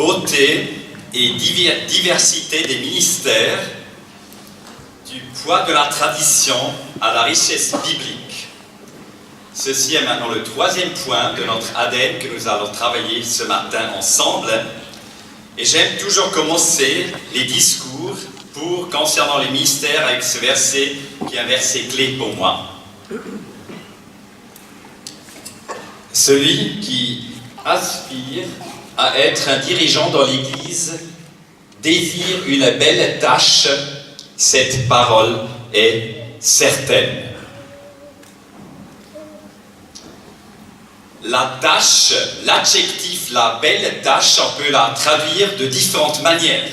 beauté et diversité des ministères, du poids de la tradition à la richesse biblique. Ceci est maintenant le troisième point de notre ADN que nous allons travailler ce matin ensemble. Et j'aime toujours commencer les discours concernant les ministères avec ce verset qui est un verset clé pour moi. Celui qui aspire à être un dirigeant dans l'Église désire une belle tâche, cette parole est certaine. La tâche, l'adjectif, la belle tâche, on peut la traduire de différentes manières.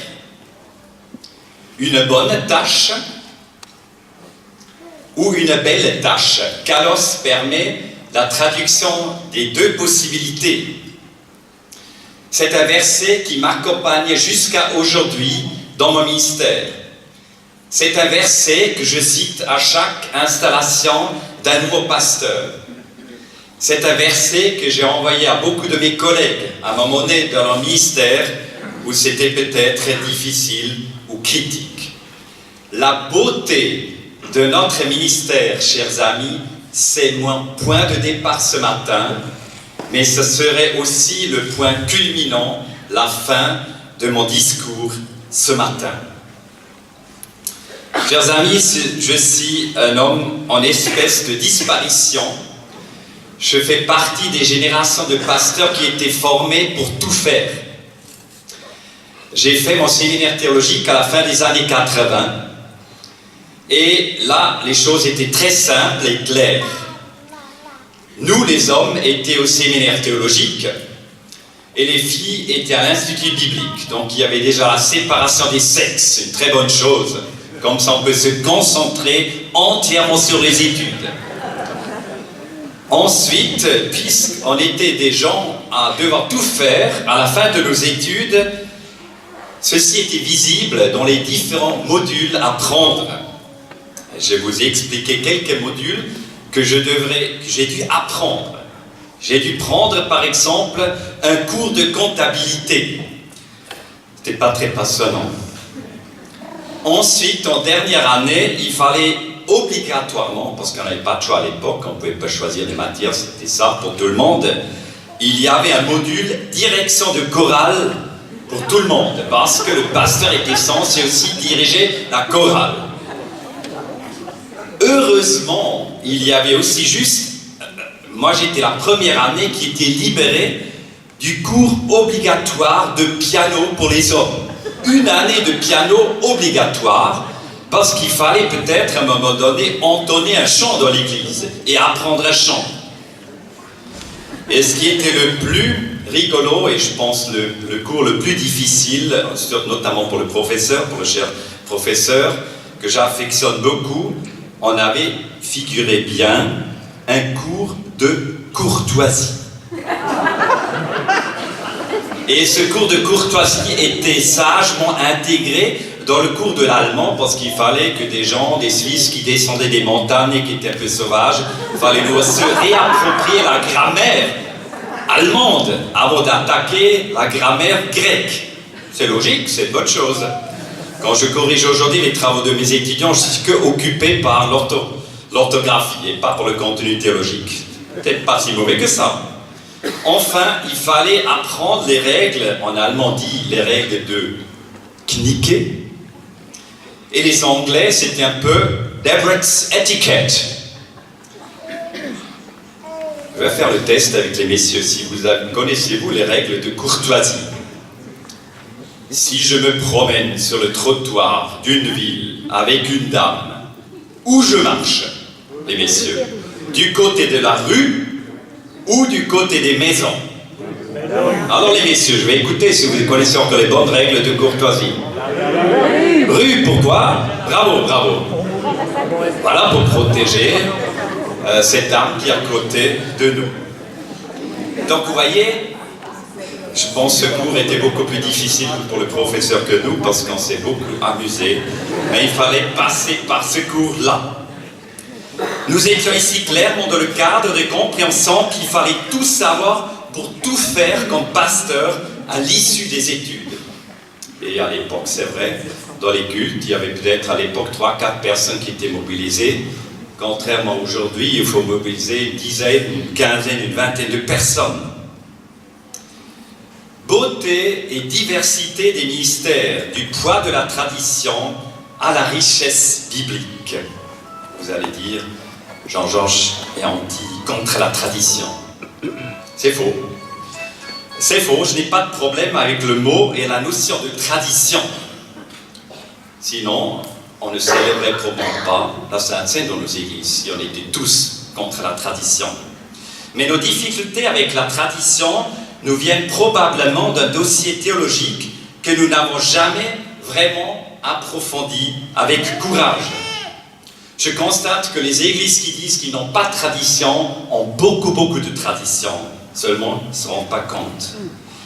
Une bonne tâche ou une belle tâche. Kalos permet la traduction des deux possibilités. C'est un verset qui m'accompagne jusqu'à aujourd'hui dans mon ministère. C'est un verset que je cite à chaque installation d'un nouveau pasteur. C'est un verset que j'ai envoyé à beaucoup de mes collègues à un moment donné dans leur ministère où c'était peut-être très difficile ou critique. La beauté de notre ministère, chers amis, c'est mon point de départ ce matin, mais ce serait aussi le point culminant, la fin de mon discours ce matin. Chers amis, je suis un homme en espèce de disparition. Je fais partie des générations de pasteurs qui étaient formés pour tout faire. J'ai fait mon séminaire théologique à la fin des années 80. Et là, les choses étaient très simples et claires. Nous, les hommes, étions au séminaire théologique et les filles étaient à l'institut biblique. Donc, il y avait déjà la séparation des sexes, c'est une très bonne chose. Comme ça, on peut se concentrer entièrement sur les études. Ensuite, puisqu'on était des gens à devoir tout faire à la fin de nos études, ceci était visible dans les différents modules à prendre. Je vous ai expliqué quelques modules que j'ai dû apprendre. J'ai dû prendre, par exemple, un cours de comptabilité. C'était pas très passionnant. Ensuite, en dernière année, il fallait obligatoirement, parce qu'on n'avait pas de choix à l'époque, on ne pouvait pas choisir des matières, c'était ça pour tout le monde, il y avait un module direction de chorale pour tout le monde, parce que le pasteur était censé aussi diriger la chorale. Heureusement, il y avait aussi moi j'étais la première année qui était libérée du cours obligatoire de piano pour les hommes. Une année de piano obligatoire, parce qu'il fallait peut-être à un moment donné entonner un chant dans l'église et apprendre un chant. Et ce qui était le plus rigolo, et je pense le cours le plus difficile, notamment pour le cher professeur, que j'affectionne beaucoup, on avait, figuré bien, un cours de courtoisie. Et ce cours de courtoisie était sagement intégré dans le cours de l'allemand, parce qu'il fallait que des gens, des Suisses qui descendaient des montagnes et qui étaient un peu sauvages, il fallait nous se réapproprier la grammaire allemande avant d'attaquer la grammaire grecque. C'est logique, c'est une bonne chose. Quand je corrige aujourd'hui les travaux de mes étudiants, je suis que occupé par l'orthographie et pas pour le contenu théologique. Peut-être pas si mauvais que ça. Enfin, il fallait apprendre les règles, en allemand dit les règles de knicker. Et les Anglais, c'était un peu Debrets etiquette. Je vais faire le test avec les messieurs. Si vous connaissez-vous les règles de courtoisie? Si je me promène sur le trottoir d'une ville avec une dame, où je marche, les messieurs, du côté de la rue ou du côté des maisons? Alors les messieurs, je vais écouter si vous connaissez encore les bonnes règles de courtoisie. Rue, pourquoi? Bravo, bravo. Voilà pour protéger cette dame qui est à côté de nous. Donc vous voyez, je pense que ce cours était beaucoup plus difficile pour le professeur que nous, parce qu'on s'est beaucoup amusé, mais il fallait passer par ce cours-là. Nous étions ici clairement dans le cadre de compréhension qu'il fallait tout savoir pour tout faire comme pasteur à l'issue des études. Et à l'époque, c'est vrai, dans les cultes, il y avait peut-être à l'époque 3-4 personnes qui étaient mobilisées. Contrairement à aujourd'hui, il faut mobiliser une dizaine, une quinzaine, une vingtaine de personnes. Beauté et diversité des ministères, du poids de la tradition à la richesse biblique. Vous allez dire, Jean-Georges est contre la tradition. C'est faux. C'est faux, je n'ai pas de problème avec le mot et la notion de tradition. Sinon, on ne célébrait probablement pas la Sainte-Seine dans nos églises, si on était tous contre la tradition. Mais nos difficultés avec la tradition nous viennent probablement d'un dossier théologique que nous n'avons jamais vraiment approfondi avec courage. Je constate que les églises qui disent qu'ils n'ont pas de tradition ont beaucoup de tradition, seulement ils ne se rendent pas compte.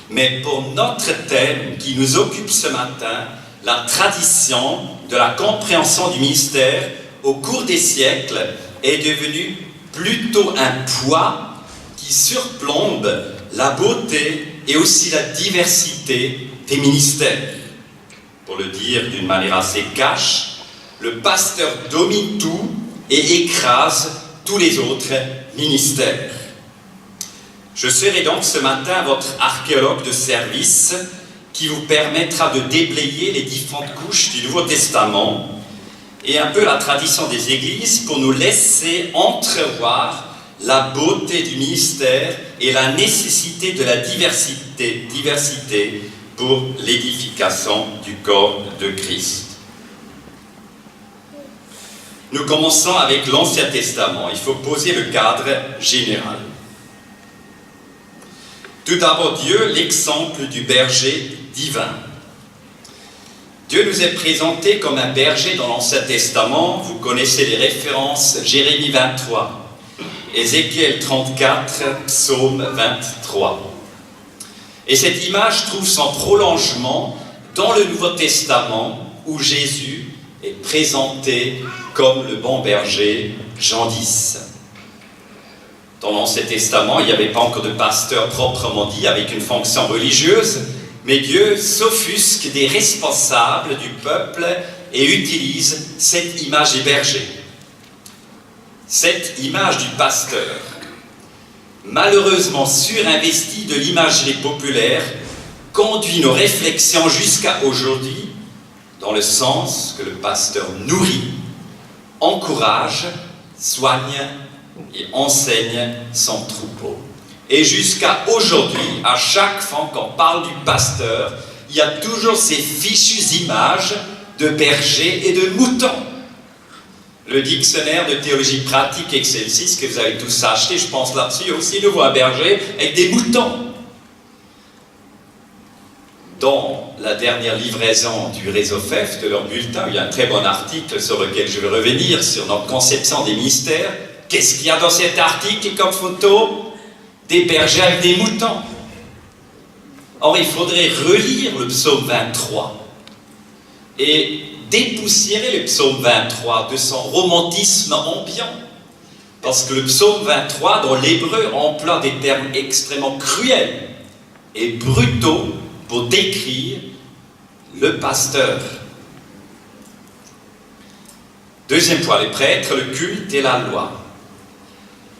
Mais pour notre thème qui nous occupe ce matin, la tradition de la compréhension du ministère au cours des siècles est devenue plutôt un poids qui surplombe la beauté et aussi la diversité des ministères. Pour le dire d'une manière assez cash, le pasteur domine tout et écrase tous les autres ministères. Je serai donc ce matin votre archéologue de service qui vous permettra de déblayer les différentes couches du Nouveau Testament et un peu la tradition des églises pour nous laisser entrevoir la beauté du ministère et la nécessité de la diversité pour l'édification du corps de Christ. Nous commençons avec l'Ancien Testament. Il faut poser le cadre général. Tout d'abord, Dieu, l'exemple du berger divin. Dieu nous est présenté comme un berger dans l'Ancien Testament. Vous connaissez les références, Jérémie 23, Ézéchiel 34, Psaume 23. Et cette image trouve son prolongement dans le Nouveau Testament où Jésus est présenté comme le bon berger, Jean 10. Dans l'Ancien Testament, il n'y avait pas encore de pasteur proprement dit avec une fonction religieuse, mais Dieu s'offusque des responsables du peuple et utilise cette image des bergers. Cette image du pasteur, malheureusement surinvestie de l'imagerie populaire, conduit nos réflexions jusqu'à aujourd'hui dans le sens que le pasteur nourrit, encourage, soigne et enseigne son troupeau. Et jusqu'à aujourd'hui, à chaque fois qu'on parle du pasteur, il y a toujours ces fichues images de bergers et de moutons. Le dictionnaire de théologie pratique Excelsis que vous avez tous acheté, je pense là-dessus aussi, nous voit un berger avec des moutons. Dans la dernière livraison du réseau FEF, de leur bulletin, il y a un très bon article sur lequel je vais revenir, sur notre conception des ministères. Qu'est-ce qu'il y a dans cet article comme photo? Des bergers avec des moutons. Or, il faudrait relire le psaume 23 et dépoussiérer le psaume 23 de son romantisme ambiant. Parce que le psaume 23, dans l'hébreu, emploie des termes extrêmement cruels et brutaux pour décrire le pasteur. Deuxième point, les prêtres, le culte et la loi.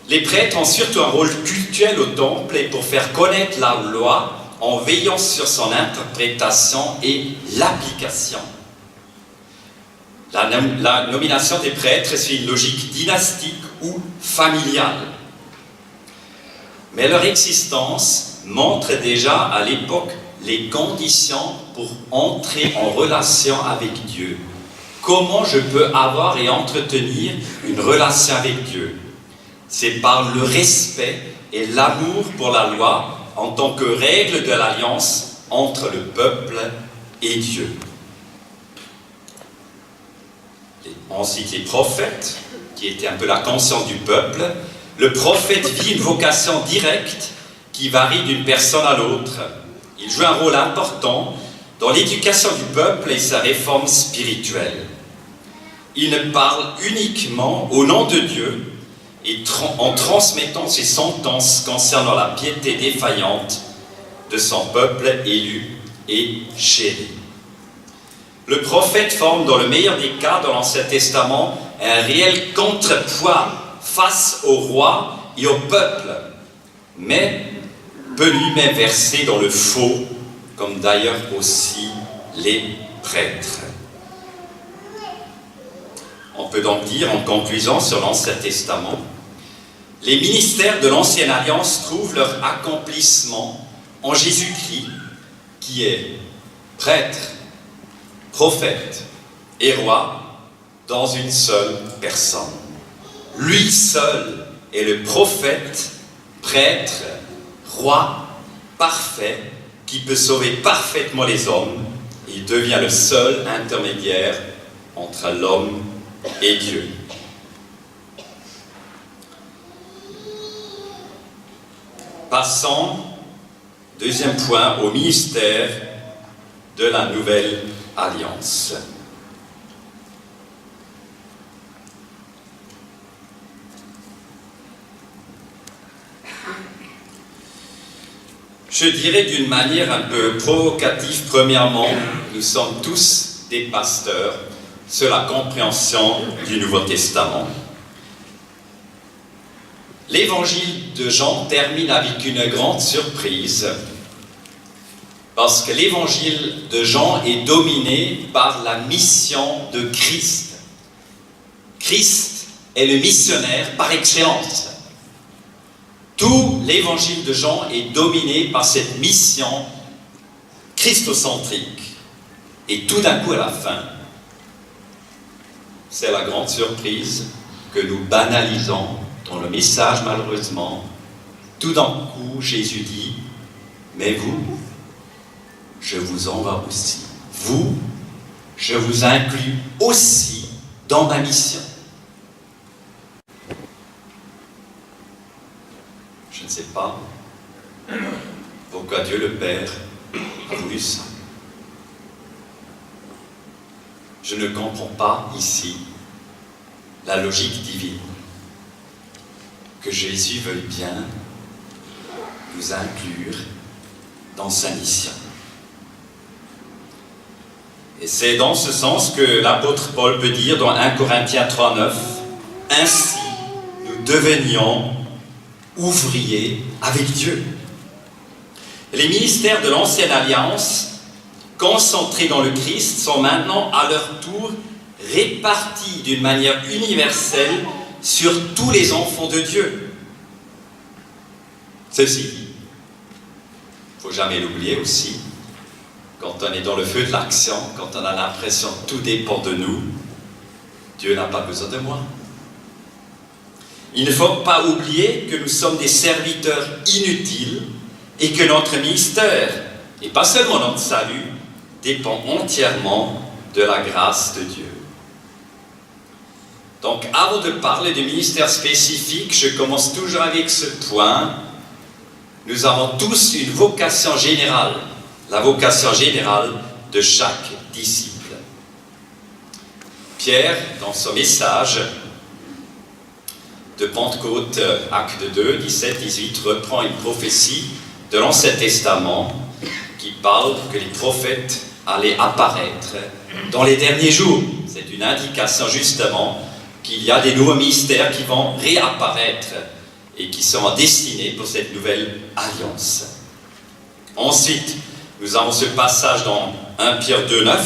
Les prêtres ont surtout un rôle cultuel au temple et pour faire connaître la loi en veillant sur son interprétation et l'application. La nomination des prêtres suit une logique dynastique ou familiale. Mais leur existence montre déjà à l'époque les conditions pour entrer en relation avec Dieu. Comment je peux avoir et entretenir une relation avec Dieu? C'est par le respect et l'amour pour la loi en tant que règle de l'alliance entre le peuple et Dieu. Ensuite, les prophètes, qui étaient un peu la conscience du peuple. Le prophète vit une vocation directe qui varie d'une personne à l'autre. Il joue un rôle important dans l'éducation du peuple et sa réforme spirituelle. Il ne parle uniquement au nom de Dieu et en transmettant ses sentences concernant la piété défaillante de son peuple élu et chéri. Le prophète forme dans le meilleur des cas dans l'Ancien Testament un réel contrepoids face au roi et au peuple, mais peut lui-même verser dans le faux, comme d'ailleurs aussi les prêtres. On peut donc dire, en conclusion sur l'Ancien Testament, les ministères de l'Ancienne Alliance trouvent leur accomplissement en Jésus-Christ, qui est prêtre, prophète et roi dans une seule personne. Lui seul est le prophète, prêtre, roi parfait qui peut sauver parfaitement les hommes. Il devient le seul intermédiaire entre l'homme et Dieu. Passons, deuxième point, au ministère de la Nouvelle Alliance. Je dirais d'une manière un peu provocative, premièrement, nous sommes tous des pasteurs sur la compréhension du Nouveau Testament. L'évangile de Jean termine avec une grande surprise, parce que l'évangile de Jean est dominé par la mission de Christ. Christ est le missionnaire par excellence. Tout l'évangile de Jean est dominé par cette mission christocentrique. Et tout d'un coup, à la fin, c'est la grande surprise que nous banalisons dans le message, malheureusement. Tout d'un coup, Jésus dit, mais vous, je vous envoie aussi. Vous, je vous inclus aussi dans ma mission. Je ne sais pas pourquoi Dieu le Père a voulu ça. Je ne comprends pas ici la logique divine. Que Jésus veuille bien nous inclure dans sa mission. Et c'est dans ce sens que l'apôtre Paul peut dire dans 1 Corinthiens 3,9 « Ainsi, nous devenions ouvriers avec Dieu. » Les ministères de l'Ancienne Alliance, concentrés dans le Christ, sont maintenant à leur tour répartis d'une manière universelle sur tous les enfants de Dieu. Ceci dit, il ne faut jamais l'oublier aussi, quand on est dans le feu de l'action, quand on a l'impression que tout dépend de nous, Dieu n'a pas besoin de moi. Il ne faut pas oublier que nous sommes des serviteurs inutiles et que notre ministère, et pas seulement notre salut, dépend entièrement de la grâce de Dieu. Donc, avant de parler de ministère spécifique, je commence toujours avec ce point. Nous avons tous une vocation générale, la vocation générale de chaque disciple. Pierre, dans son message de Pentecôte, acte 2, 17-18, reprend une prophétie de l'Ancien Testament qui parle que les prophètes allaient apparaître dans les derniers jours. C'est une indication justement qu'il y a des nouveaux ministères qui vont réapparaître et qui sont destinés pour cette nouvelle alliance. Ensuite, nous avons ce passage dans 1 Pierre 2,9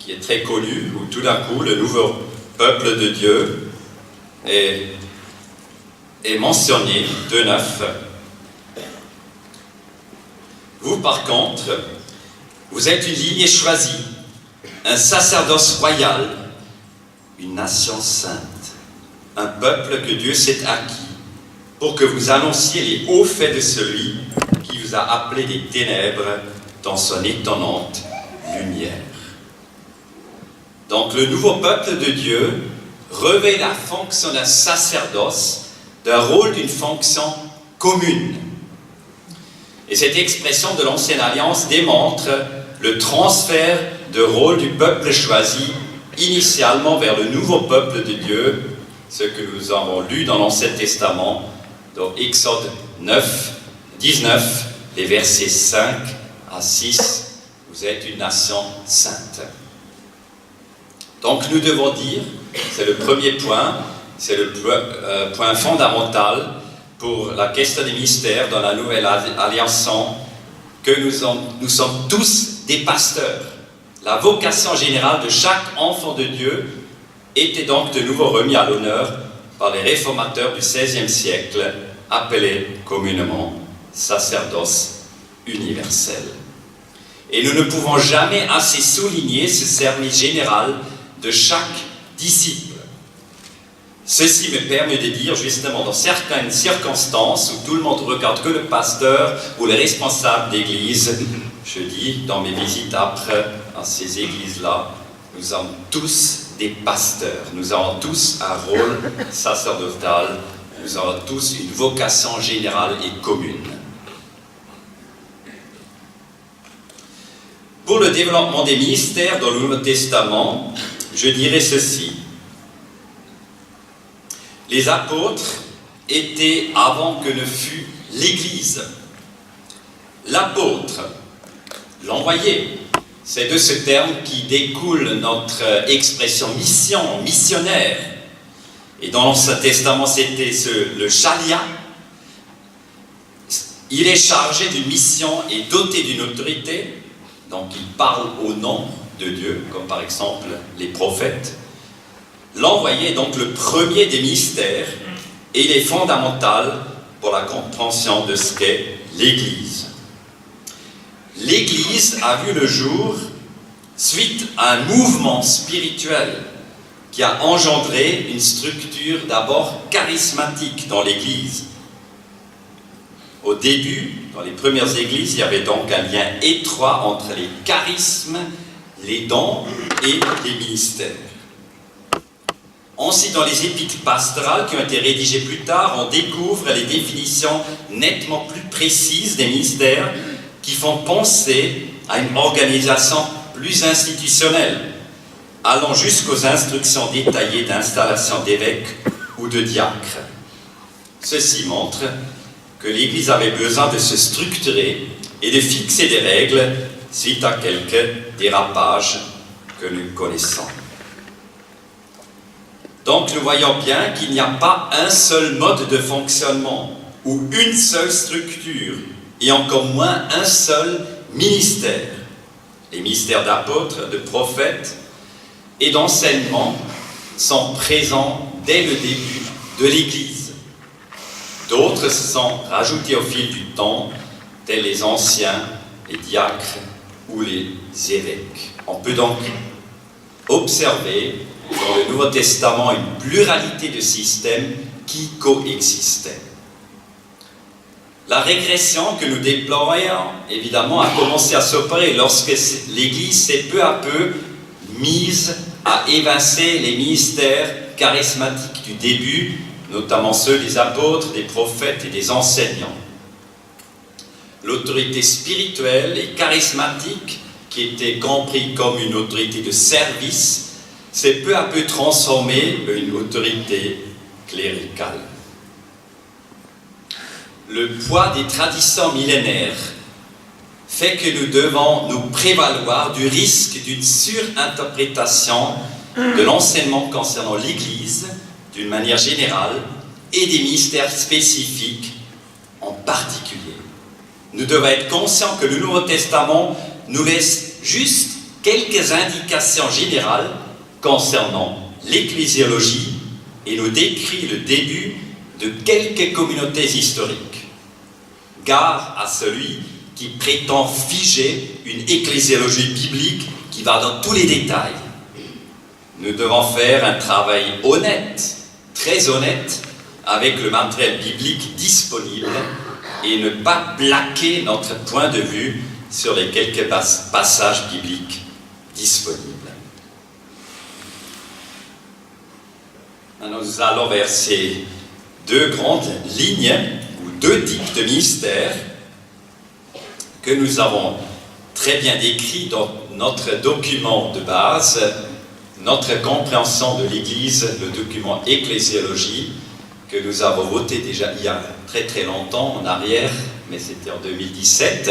qui est très connu, où tout d'un coup le nouveau peuple de Dieu est mentionné, 2,9. Vous, par contre, vous êtes une lignée choisie, un sacerdoce royal, une nation sainte, un peuple que Dieu s'est acquis, pour que vous annonciez les hauts faits de celui qui vous a appelé des ténèbres dans son étonnante lumière. Donc le nouveau peuple de Dieu revêt la fonction d'un sacerdoce, d'un rôle d'une fonction commune. Et cette expression de l'Ancienne Alliance démontre le transfert de rôle du peuple choisi initialement vers le nouveau peuple de Dieu, ce que nous avons lu dans l'Ancien Testament, dans Exode 9, 19, les versets 5 à 6, vous êtes une nation sainte. Donc nous devons dire, c'est le premier point, c'est le point fondamental pour la question des mystères dans la nouvelle alliance, que nous sommes tous des pasteurs. La vocation générale de chaque enfant de Dieu était donc de nouveau remis à l'honneur par les réformateurs du XVIe siècle, appelés communément sacerdoce universel. Et nous ne pouvons jamais assez souligner ce service général de chaque disciple. Ceci me permet de dire justement dans certaines circonstances où tout le monde regarde que le pasteur ou les responsables d'église, je dis dans mes visites après à ces églises-là, nous sommes tous des pasteurs, nous avons tous un rôle sacerdotal, nous avons tous une vocation générale et commune. Pour le développement des ministères dans le Nouveau Testament, je dirais ceci. Les apôtres étaient avant que ne fût l'Église. L'apôtre, l'envoyé, c'est de ce terme qui découle notre expression mission, missionnaire. Et dans l'Ancien Testament, c'était le chalia. Il est chargé d'une mission et doté d'une autorité. Donc il parle au nom de Dieu, comme par exemple les prophètes. L'envoyé est donc le premier des mystères et il est fondamental pour la compréhension de ce qu'est l'Église. L'Église a vu le jour suite à un mouvement spirituel qui a engendré une structure d'abord charismatique dans l'Église. Au début, dans les premières églises, il y avait donc un lien étroit entre les charismes, les dons et les ministères. Ensuite, dans les épîtres pastorales qui ont été rédigées plus tard, on découvre les définitions nettement plus précises des ministères qui font penser à une organisation plus institutionnelle, allant jusqu'aux instructions détaillées d'installation d'évêques ou de diacres. Ceci montre que l'Église avait besoin de se structurer et de fixer des règles suite à quelques dérapages que nous connaissons. Donc nous voyons bien qu'il n'y a pas un seul mode de fonctionnement ou une seule structure et encore moins un seul ministère. Les ministères d'apôtres, de prophètes et d'enseignement sont présents dès le début de l'Église. D'autres se sont rajoutés au fil du temps, tels les anciens, les diacres ou les évêques. On peut donc observer dans le Nouveau Testament une pluralité de systèmes qui coexistaient. La régression que nous déplorions, évidemment, a commencé à s'opérer lorsque l'Église s'est peu à peu mise à évincer les ministères charismatiques du début, notamment ceux des apôtres, des prophètes et des enseignants. L'autorité spirituelle et charismatique, qui était comprise comme une autorité de service, s'est peu à peu transformée en une autorité cléricale. Le poids des traditions millénaires fait que nous devons nous prévaloir du risque d'une surinterprétation de l'enseignement concernant l'Église d'une manière générale et des ministères spécifiques en particulier. Nous devons être conscients que le Nouveau Testament nous laisse juste quelques indications générales concernant l'ecclésiologie et nous décrit le début de quelques communautés historiques. Gare à celui qui prétend figer une ecclésiologie biblique qui va dans tous les détails. Nous devons faire un travail honnête, très honnête, avec le matériel biblique disponible et ne pas plaquer notre point de vue sur les quelques passages bibliques disponibles. Maintenant, nous allons vers ces deux grandes lignes ou deux types de ministères que nous avons très bien décrits dans notre document de base, notre compréhension de l'Église, le document Ecclésiologie, que nous avons voté déjà il y a très très longtemps en arrière, mais c'était en 2017,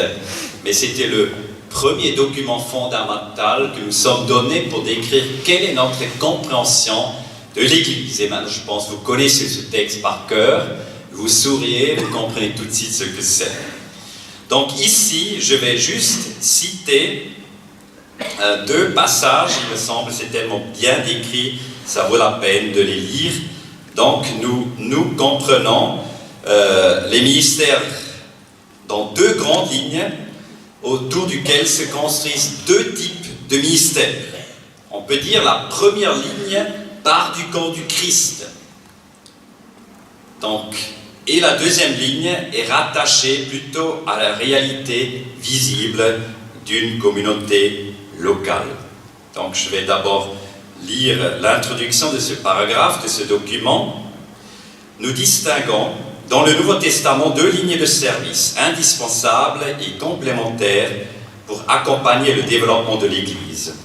mais c'était le premier document fondamental que nous sommes donnés pour décrire quelle est notre compréhension de l'Église. Et maintenant, je pense que vous connaissez ce texte par cœur, vous souriez, vous comprenez tout de suite ce que c'est. Donc ici, je vais juste citer deux passages, il me semble, c'est tellement bien décrit, ça vaut la peine de les lire. Donc nous comprenons les ministères dans deux grandes lignes, autour duquel se construisent deux types de ministères. On peut dire la première ligne part du corps du Christ. Donc, et la deuxième ligne est rattachée plutôt à la réalité visible d'une communauté locale. Donc je vais d'abord lire l'introduction de ce paragraphe, de ce document. Nous distinguons dans le Nouveau Testament deux lignes de service indispensables et complémentaires pour accompagner le développement de l'Église.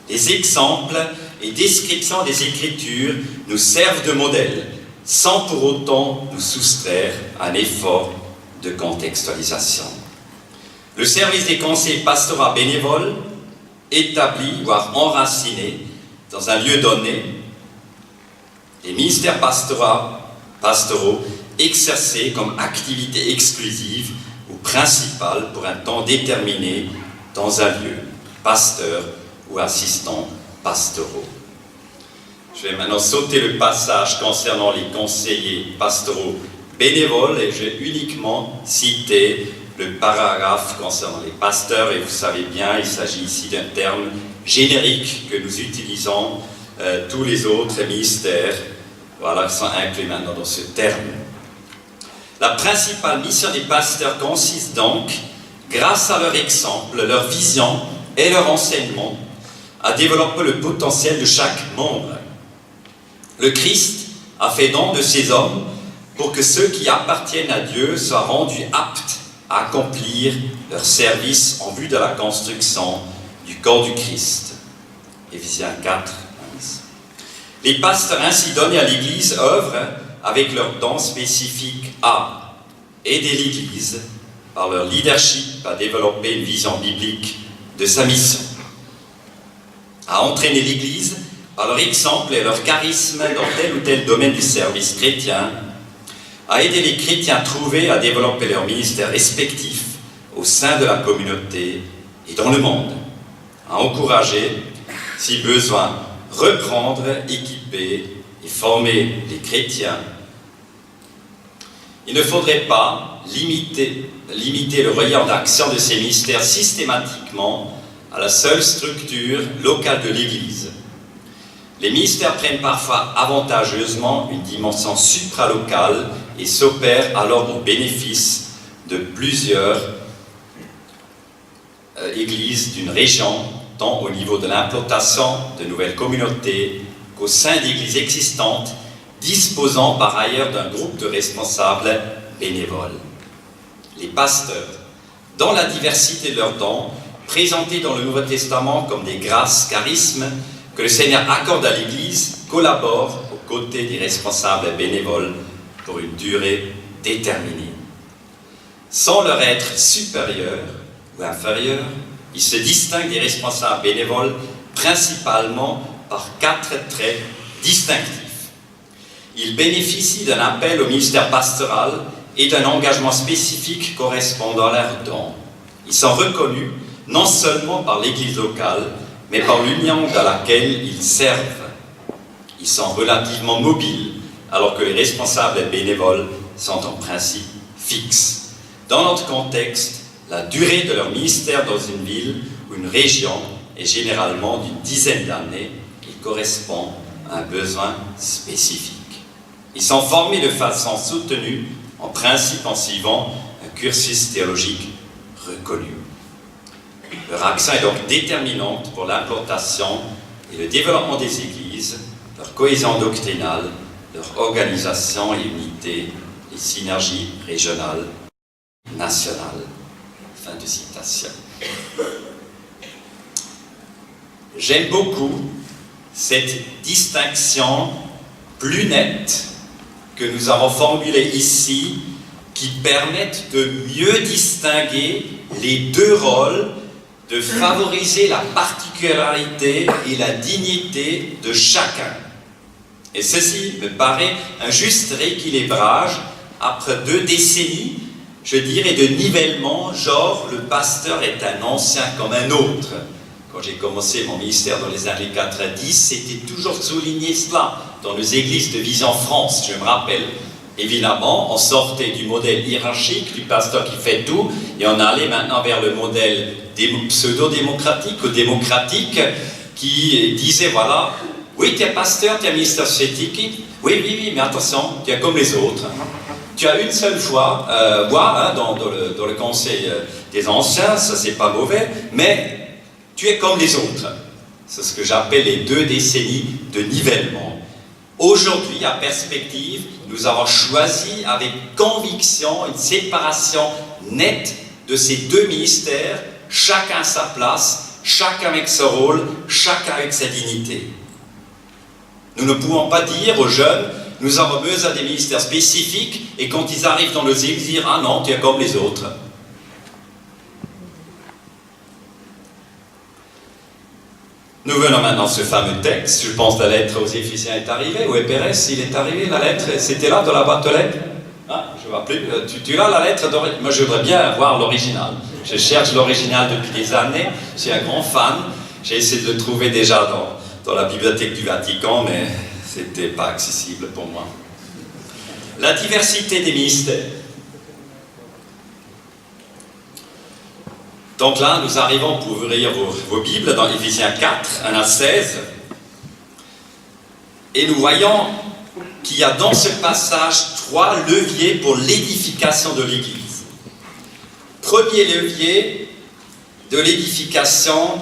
Les exemples et descriptions des Écritures nous servent de modèle, sans pour autant nous soustraire à un effort de contextualisation. Le service des conseils pastoraux bénévoles, établis, voire enracinés dans un lieu donné, les ministères pastoraux exercés comme activité exclusive ou principale pour un temps déterminé dans un lieu, pasteurs ou assistants pastoraux. Je vais maintenant sauter le passage concernant les conseillers pastoraux bénévoles et je vais uniquement citer le paragraphe concernant les pasteurs, et vous savez bien, il s'agit ici d'un terme générique que nous utilisons, tous les autres ministères, voilà, sont inclus maintenant dans ce terme. La principale mission des pasteurs consiste donc, grâce à leur exemple, leur vision et leur enseignement, à développer le potentiel de chaque membre. Le Christ a fait don de ces hommes pour que ceux qui appartiennent à Dieu soient rendus aptes à accomplir leur service en vue de la construction du corps du Christ. Éphésiens 4, 15. Les pasteurs ainsi donnés à l'Église œuvrent avec leurs dons spécifiques à aider l'Église par leur leadership à développer une vision biblique de sa mission, à entraîner l'Église par leur exemple et leur charisme dans tel ou tel domaine du service chrétien, à aider les chrétiens trouvés à développer leurs ministères respectifs au sein de la communauté et dans le monde, à encourager, si besoin, reprendre, équiper et former les chrétiens. Il ne faudrait pas limiter le rayon d'action de ces ministères systématiquement à la seule structure locale de l'Église. Les ministères prennent parfois avantageusement une dimension supralocale et s'opèrent alors au bénéfice de plusieurs églises d'une région, tant au niveau de l'implantation de nouvelles communautés qu'au sein d'églises existantes, disposant par ailleurs d'un groupe de responsables bénévoles. Les pasteurs, dans la diversité de leurs dons, présentés dans le Nouveau Testament comme des grâces, charismes, que le Seigneur accorde à l'Église, collaborent aux côtés des responsables bénévoles pour une durée déterminée. Sans leur être supérieurs ou inférieurs, ils se distinguent des responsables bénévoles principalement par 4 traits distinctifs. Ils bénéficient d'un appel au ministère pastoral et d'un engagement spécifique correspondant à leurs dons. Ils sont reconnus non seulement par l'Église locale, mais par l'union dans laquelle ils servent. Ils sont relativement mobiles, alors que les responsables bénévoles sont en principe fixes. Dans notre contexte, la durée de leur ministère dans une ville ou une région est généralement d'une dizaine d'années et correspond à un besoin spécifique. Ils sont formés de façon soutenue, en principe en suivant un cursus théologique reconnu. Leur action est donc déterminante pour l'implantation et le développement des églises, leur cohésion doctrinale, leur organisation et unité, les synergies régionales, nationales. Fin de citation. J'aime beaucoup cette distinction plus nette que nous avons formulée ici qui permettent de mieux distinguer les deux rôles, de favoriser la particularité et la dignité de chacun. Et ceci me paraît un juste rééquilibrage après 2 décennies, je dirais, de nivellement, genre le pasteur est un ancien comme un autre. Quand j'ai commencé mon ministère dans les années 90, c'était toujours souligné cela dans les églises de Vision France, je me rappelle. Évidemment, on sortait du modèle hiérarchique, du pasteur qui fait tout, et on allait maintenant vers le modèle pseudo-démocratique ou démocratique qui disait, voilà, oui, tu es pasteur, tu es ministère prophétique, oui, mais attention, tu es comme les autres. Tu as une seule voix dans le conseil des anciens, ça c'est pas mauvais, mais tu es comme les autres. C'est ce que j'appelle les 2 décennies de nivellement. Aujourd'hui, à perspective, nous avons choisi avec conviction une séparation nette de ces 2 ministères, chacun à sa place, chacun avec son rôle, chacun avec sa dignité. Nous ne pouvons pas dire aux jeunes, nous avons besoin des ministères spécifiques, et quand ils arrivent dans nos églises, dire, ah non, tu es comme les autres. Nous venons maintenant à ce fameux texte, je pense que la lettre aux Éphésiens est arrivée, ou Épérès, il est arrivé, la lettre, c'était là dans la boîte aux lettres. Ah, je ne vois plus, tu as la lettre d'origine, moi je voudrais bien avoir l'original. Je cherche l'original depuis des années, je suis un grand fan, j'ai essayé de le trouver déjà dans la bibliothèque du Vatican, mais c'était pas accessible pour moi. La diversité des ministères. Donc là, nous arrivons pour ouvrir vos Bibles dans Éphésiens 4, 1 à 16. Et nous voyons qu'il y a dans ce passage 3 leviers pour l'édification de l'Église. Premier levier de l'édification,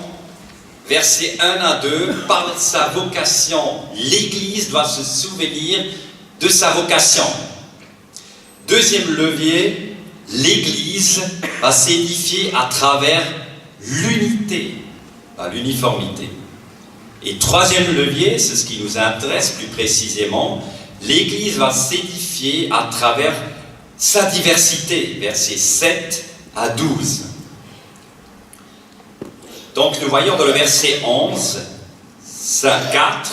versets 1 à 2, par sa vocation, l'Église doit se souvenir de sa vocation. Deuxième levier, l'Église va s'édifier à travers l'unité, pas l'uniformité. Et troisième levier, c'est ce qui nous intéresse plus précisément, l'Église va s'édifier à travers sa diversité, versets 7 à 12. Donc nous voyons dans le verset 11, 4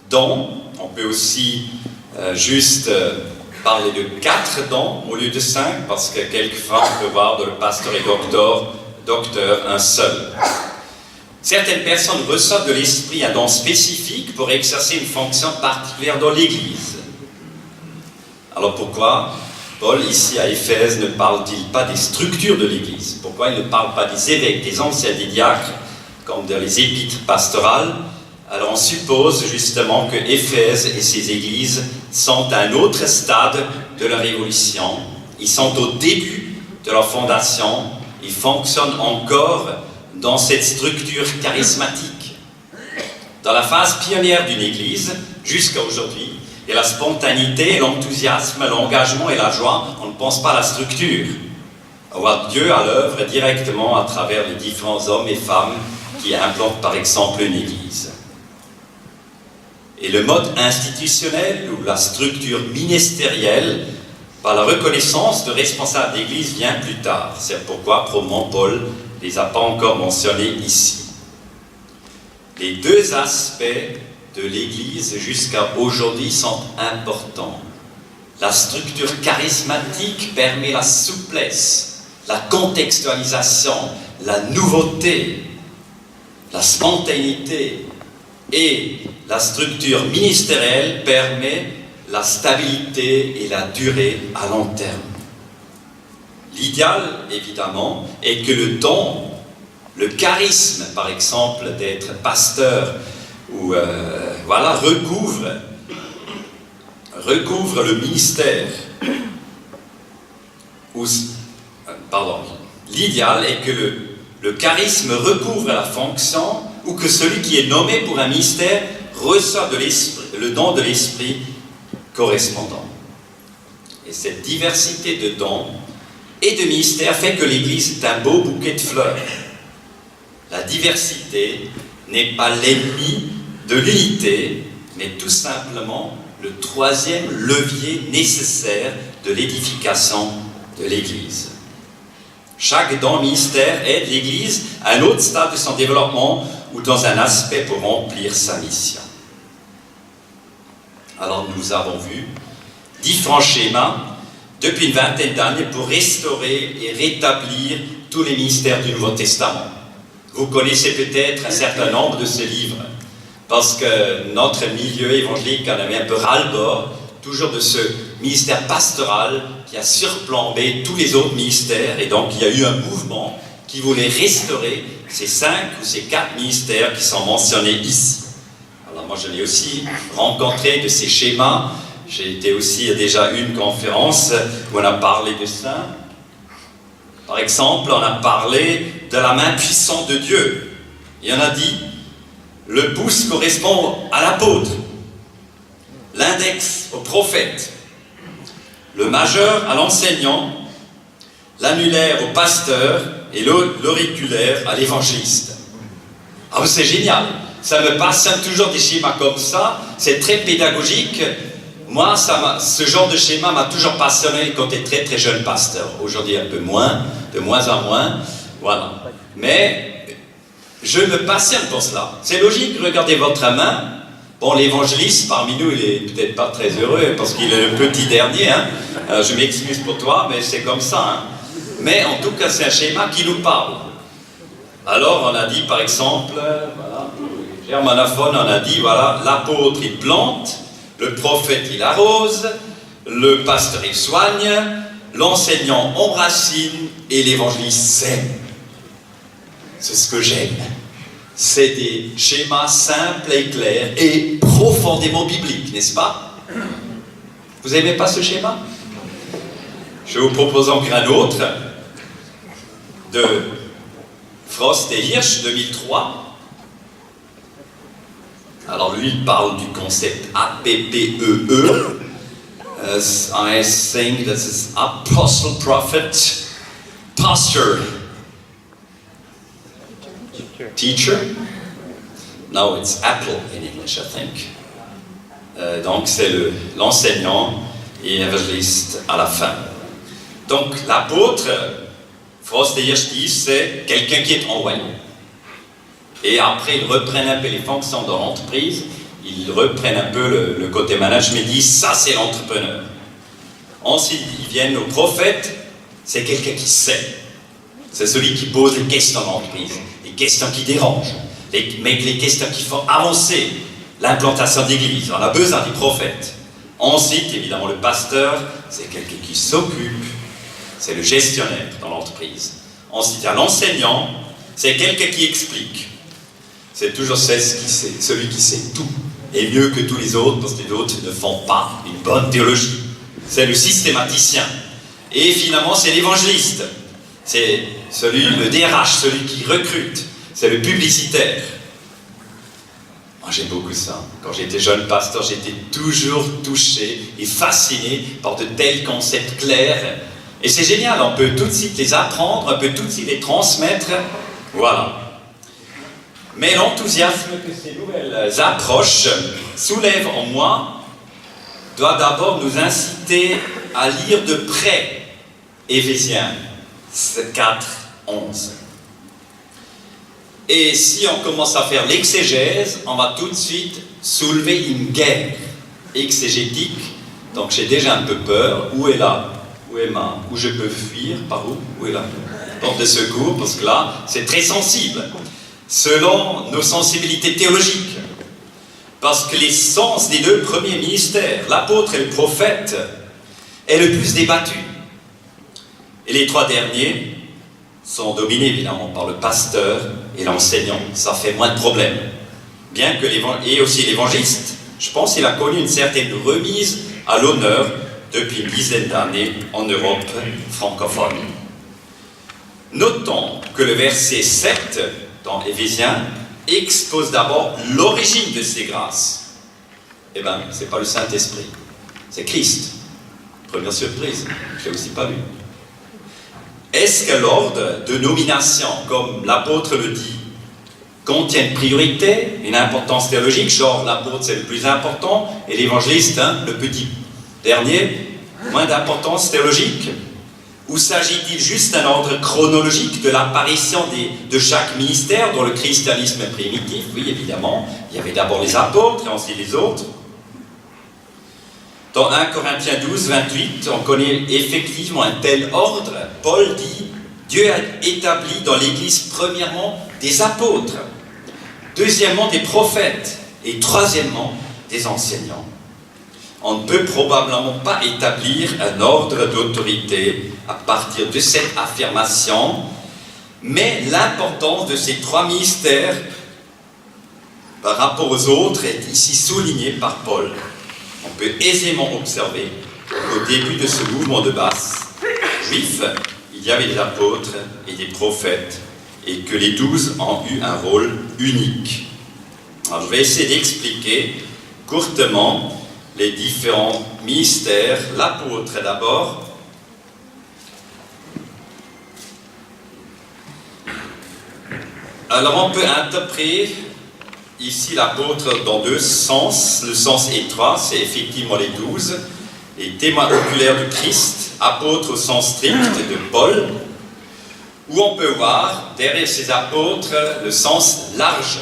dons, on peut aussi parler de 4 dons au lieu de 5, parce que quelquefois on peut voir dans le pasteur et docteur un seul. Certaines personnes reçoivent de l'esprit un don spécifique pour exercer une fonction particulière dans l'Église. Alors pourquoi Paul, ici à Éphèse, ne parle-t-il pas des structures de l'Église? Pourquoi il ne parle pas des évêques, des anciens, des diacres, comme dans les épîtres pastorales? Alors on suppose justement que Éphèse et ses églises sont à un autre stade de leur évolution. Ils sont au début de leur fondation. Ils fonctionnent encore dans cette structure charismatique. Dans la phase pionnière d'une église, jusqu'à aujourd'hui, il y a la spontanéité, l'enthousiasme, l'engagement et la joie. On ne pense pas à la structure. On voit Dieu à l'œuvre directement à travers les différents hommes et femmes qui implantent par exemple une église. Et le mode institutionnel ou la structure ministérielle, par la reconnaissance de responsables d'église, vient plus tard. C'est pourquoi, probablement, Paul ne les a pas encore mentionnés ici. Les 2 aspects de l'église jusqu'à aujourd'hui sont importants. La structure charismatique permet la souplesse, la contextualisation, la nouveauté, la spontanéité, et la structure ministérielle permet la stabilité et la durée à long terme. L'idéal, évidemment, est que le don, le charisme, par exemple, d'être pasteur, ou recouvre le ministère. L'idéal est que le charisme recouvre la fonction, ou que celui qui est nommé pour un ministère reçoit le don de l'esprit correspondant. Et cette diversité de dons et de ministères fait que l'Église est un beau bouquet de fleurs. La diversité n'est pas l'ennemi de l'unité, mais tout simplement le 3e levier nécessaire de l'édification de l'Église. Chaque don ministère aide l'Église à un autre stade de son développement ou dans un aspect pour remplir sa mission. Alors nous avons vu différents schémas depuis une vingtaine d'années pour restaurer et rétablir tous les ministères du Nouveau Testament. Vous connaissez peut-être un certain nombre de ces livres, parce que notre milieu évangélique en avait un peu ras-le-bol, toujours de ce ministère pastoral qui a surplombé tous les autres ministères, et donc il y a eu un mouvement qui voulait restaurer ces 5 ou ces 4 ministères qui sont mentionnés ici. Alors moi je l'ai aussi rencontré de ces schémas. J'ai été aussi à déjà une conférence où on a parlé de ça. Par exemple, on a parlé de la main puissante de Dieu. Et on a dit, le pouce correspond à l'apôtre, l'index au prophète, le majeur à l'enseignant, l'annulaire au pasteur et l'auriculaire à l'évangéliste. Ah, c'est génial! Ça me passionne toujours des schémas comme ça, c'est très pédagogique. Moi, ce genre de schéma m'a toujours passionné quand j'étais très très jeune pasteur. Aujourd'hui un peu moins, de moins en moins, voilà. Mais je me passionne pour cela. C'est logique, regardez votre main. Bon, l'évangéliste parmi nous, il est peut-être pas très heureux parce qu'il est le petit dernier. Hein. Je m'excuse pour toi, mais c'est comme ça. Hein. Mais en tout cas, c'est un schéma qui nous parle. Alors, on a dit par exemple, voilà, germanophone, on a dit, voilà, l'apôtre il plante, le prophète il arrose, le pasteur il soigne, l'enseignant enracine et l'évangéliste sème. C'est ce que j'aime. C'est des schémas simples et clairs et profondément bibliques, n'est-ce pas? Vous n'aimez pas ce schéma? Je vous propose encore un autre de Frost et Hirsch, 2003. Alors lui, il parle du concept APPEE. I think this is Apostle, Prophet, Pastor, Teacher. No, it's Apple in English, I think. Donc c'est l'enseignant et évangéliste à la fin. Donc l'apôtre, Frost et Hirsch disent, c'est quelqu'un qui est envoyé. Et après, ils reprennent un peu les fonctions dans l'entreprise, ils reprennent un peu le côté management, ils disent, ça c'est l'entrepreneur. Ensuite, ils viennent au prophète, c'est quelqu'un qui sait. C'est celui qui pose les questions dans l'entreprise, les questions qui dérangent, les questions qui font avancer l'implantation d'église. On a besoin des prophètes. Ensuite, évidemment, le pasteur, c'est quelqu'un qui s'occupe, c'est le gestionnaire dans l'entreprise. Ensuite, il y a l'enseignant, c'est quelqu'un qui explique. C'est toujours celui qui sait tout, et mieux que tous les autres, parce que les autres ne font pas une bonne théologie. C'est le systématicien. Et finalement, c'est l'évangéliste. C'est le DRH, celui qui recrute. C'est le publicitaire. Moi, j'aime beaucoup ça. Quand j'étais jeune pasteur, j'étais toujours touché et fasciné par de tels concepts clairs. Et c'est génial, on peut tout de suite les apprendre, on peut tout de suite les transmettre. Voilà. Mais l'enthousiasme que ces nouvelles approches soulèvent en moi doit d'abord nous inciter à lire de près Éphésiens 4, 11. Et si on commence à faire l'exégèse, on va tout de suite soulever une guerre exégétique. Donc j'ai déjà un peu peur. Où est là? Où je peux fuir? Par où? Où est la porte de secours? Parce que là, c'est très sensible. Selon nos sensibilités théologiques. Parce que les sens des 2 premiers ministères, l'apôtre et le prophète, est le plus débattu. Et les 3 derniers sont dominés évidemment par le pasteur et l'enseignant. Ça fait moins de problèmes. Bien que et aussi l'évangéliste, je pense qu'il a connu une certaine remise à l'honneur depuis une dizaine d'années en Europe francophone. Notons que le verset 7 dans Éphésiens expose d'abord l'origine de ces grâces. Eh bien, ce n'est pas le Saint-Esprit, c'est Christ. Première surprise, je ne l'ai aussi pas lu. Est-ce que l'ordre de nomination, comme l'apôtre le dit, contient une priorité, une importance théologique, genre l'apôtre c'est le plus important et l'évangéliste, le petit dernier, moins d'importance théologique? Ou s'agit-il juste d'un ordre chronologique de l'apparition de chaque ministère dans le christianisme primitif? Oui, évidemment, il y avait d'abord les apôtres et ensuite les autres. Dans 1 Corinthiens 12, 28, on connaît effectivement un tel ordre. Paul dit, Dieu a établi dans l'Église premièrement des apôtres, deuxièmement des prophètes et troisièmement des enseignants. On ne peut probablement pas établir un ordre d'autorité à partir de cette affirmation, mais l'importance de ces trois ministères par rapport aux autres est ici soulignée par Paul. On peut aisément observer qu'au début de ce mouvement de base juif, il y avait des apôtres et des prophètes, et que les 12 ont eu un rôle unique. Alors, je vais essayer d'expliquer courtement les différents ministères. L'apôtre d'abord. Alors on peut interpréter ici l'apôtre dans deux sens. Le sens étroit, c'est effectivement les 12, les témoins oculaires du Christ, apôtres au sens strict de Paul, où on peut voir derrière ces apôtres le sens large,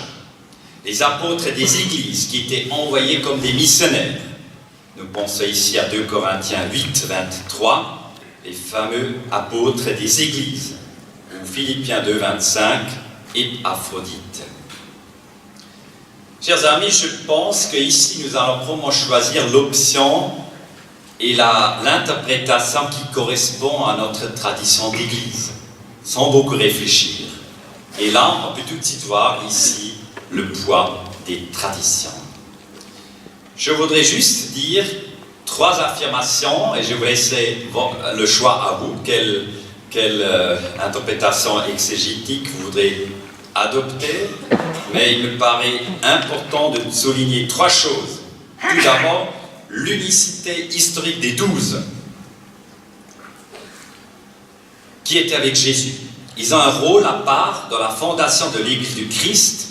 les apôtres des églises qui étaient envoyés comme des missionnaires. Nous pensons ici à 2 Corinthiens 8, 23, les fameux apôtres des églises, ou Philippiens 2, 25 et Aphrodite. Chers amis, je pense qu'ici nous allons probablement choisir l'option et l'interprétation qui correspond à notre tradition d'église, sans beaucoup réfléchir. Et là, on peut tout de suite voir ici le poids des traditions. Je voudrais juste dire trois affirmations et je vais laisser le choix à vous. Quelle interprétation exégétique vous voudrez adopter, mais il me paraît important de souligner trois choses. Tout d'abord, l'unicité historique des 12 qui étaient avec Jésus. Ils ont un rôle à part dans la fondation de l'Église du Christ.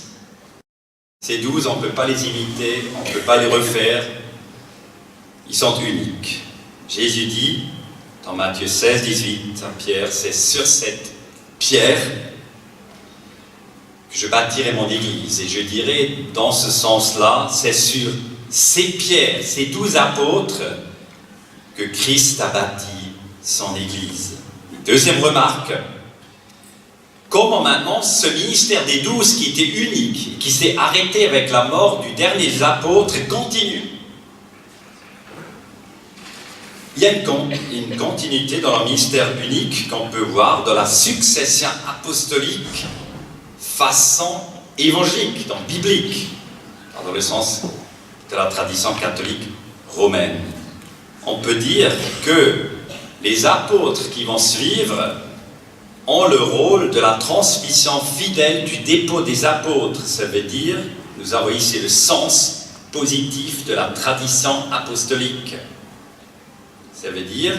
Ces 12, on ne peut pas les imiter, on ne peut pas les refaire. Ils sont uniques. Jésus dit, dans Matthieu 16, 18, à Pierre, c'est sur cette pierre que je bâtirai mon Église. Et je dirais, dans ce sens-là, c'est sur ces pierres, ces 12 apôtres, que Christ a bâti son Église. Deuxième remarque, comment maintenant ce ministère des 12 qui était unique, qui s'est arrêté avec la mort du dernier des apôtres, continue. Il y a une continuité dans le ministère unique qu'on peut voir dans la succession apostolique façon évangélique, donc biblique, dans le sens de la tradition catholique romaine. On peut dire que les apôtres qui vont suivre ont le rôle de la transmission fidèle du dépôt des apôtres. Ça veut dire, nous avons ici le sens positif de la tradition apostolique. Ça veut dire,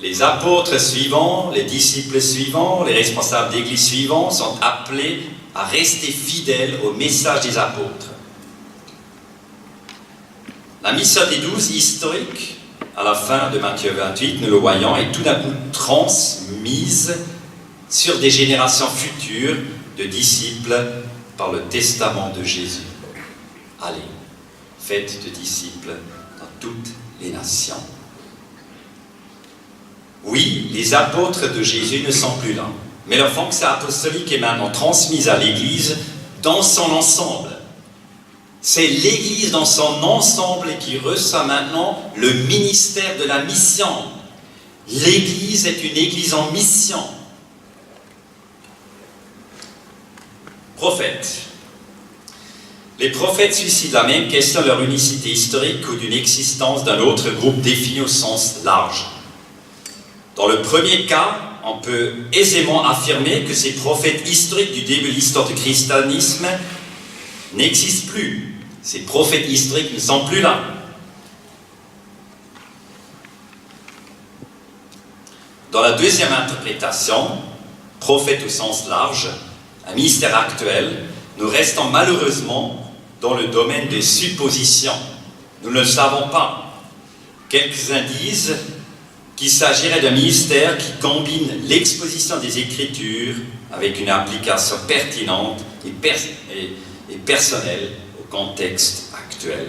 les apôtres suivants, les disciples suivants, les responsables d'église suivants sont appelés à rester fidèles au message des apôtres. La mission des 12 historique, à la fin de Matthieu 28, nous le voyons, est tout d'un coup transmise sur des générations futures de disciples par le testament de Jésus. Allez, faites de disciples dans toutes les nations. Oui, les apôtres de Jésus ne sont plus là, mais leur fonction apostolique est maintenant transmise à l'Église dans son ensemble. C'est l'Église dans son ensemble qui reçoit maintenant le ministère de la mission. L'Église est une Église en mission. Prophètes. Les prophètes suscitent la même question de leur unicité historique ou d'une existence d'un autre groupe défini au sens large. Dans le premier cas, on peut aisément affirmer que ces prophètes historiques du début de l'histoire du christianisme n'existent plus. Ces prophètes historiques ne sont plus là. Dans la deuxième interprétation, prophète au sens large, un ministère actuel, nous restons malheureusement dans le domaine des suppositions. Nous ne le savons pas. Quelques-uns disent qu'il s'agirait d'un ministère qui combine l'exposition des Écritures avec une application pertinente et personnelle au contexte actuel.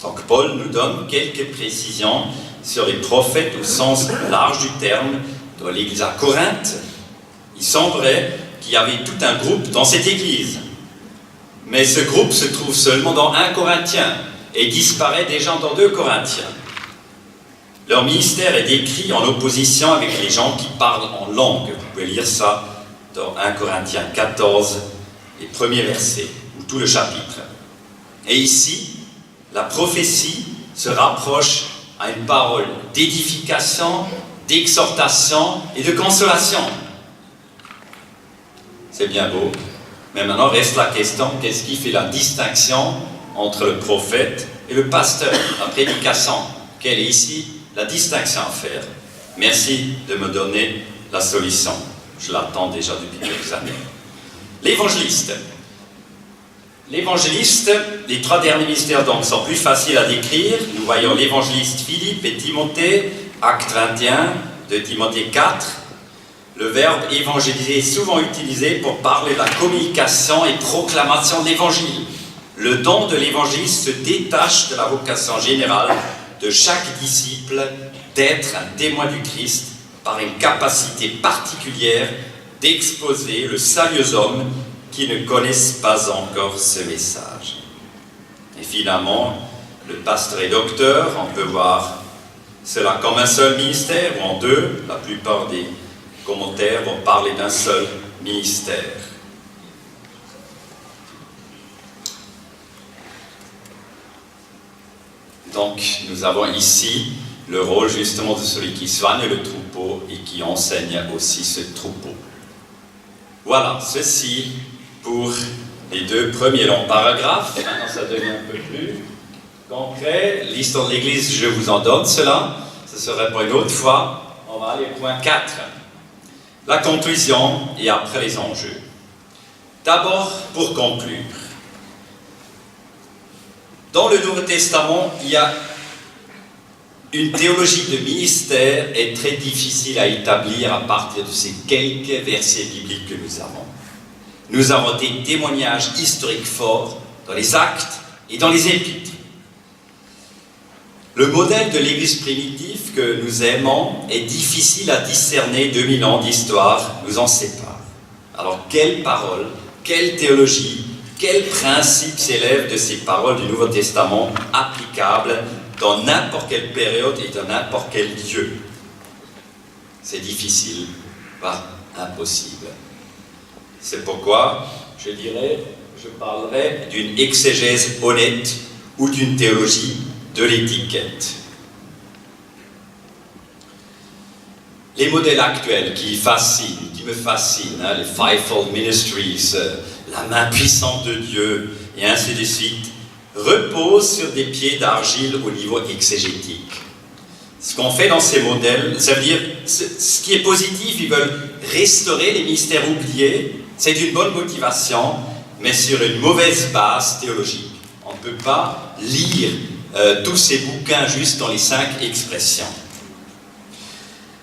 Donc Paul nous donne quelques précisions sur les prophètes au sens large du terme dans l'église à Corinthe. Il semblerait qu'il y avait tout un groupe dans cette église. Mais ce groupe se trouve seulement dans 1 Corinthien et disparaît déjà dans 2 Corinthiens. Leur ministère est décrit en opposition avec les gens qui parlent en langue. Vous pouvez lire ça dans 1 Corinthiens 14, les premiers versets, ou tout le chapitre. Et ici, la prophétie se rapproche à une parole d'édification, d'exhortation et de consolation. C'est bien beau. Mais maintenant reste la question, qu'est-ce qui fait la distinction entre le prophète et le pasteur, la prédication? Quelle est ici la distinction à faire? Merci de me donner la solution. Je l'attends déjà depuis quelques années. L'évangéliste. L'évangéliste, les 3 derniers ministères donc sont plus faciles à décrire. Nous voyons l'évangéliste Philippe et Timothée, Acte 21, de Timothée 4. Le verbe évangéliser est souvent utilisé pour parler de la communication et proclamation de l'évangile. Le don de l'évangéliste se détache de la vocation générale de chaque disciple d'être un témoin du Christ par une capacité particulière d'exposer le salut aux hommes qui ne connaissent pas encore ce message. Et finalement, le pasteur et docteur, on peut voir cela comme un seul ministère ou en 2. La plupart des commentaires vont parler d'un seul ministère. Donc, nous avons ici le rôle justement de celui qui soigne le troupeau et qui enseigne aussi ce troupeau. Voilà, ceci pour les 2 premiers longs paragraphes. Maintenant, ça devient un peu plus concret. L'histoire de l'Église, je vous en donne cela. Ce serait pour une autre fois. On va aller au point 4. La conclusion et après les enjeux. D'abord, pour conclure. Dans le Nouveau Testament, il y a une théologie de ministère est très difficile à établir à partir de ces quelques versets bibliques que nous avons. Nous avons des témoignages historiques forts dans les actes et dans les épîtres. Le modèle de l'Église primitive que nous aimons est difficile à discerner. 2000 ans d'histoire nous en séparent. Alors, quelles paroles, quelle théologie, quels principes s'élèvent de ces paroles du Nouveau Testament applicables dans n'importe quelle période et dans n'importe quel lieu? C'est difficile, voire impossible. C'est pourquoi, je parlerai d'une exégèse honnête ou d'une théologie de l'étiquette. Les modèles actuels qui me fascinent, les Fivefold Ministries, la main puissante de Dieu, et ainsi de suite, reposent sur des pieds d'argile au niveau exégétique. Ce qu'on fait dans ces modèles, ça veut dire, ce qui est positif, ils veulent restaurer les mystères oubliés, c'est d'une bonne motivation, mais sur une mauvaise base théologique. On ne peut pas lire tous ces bouquins juste dans les 5 expressions.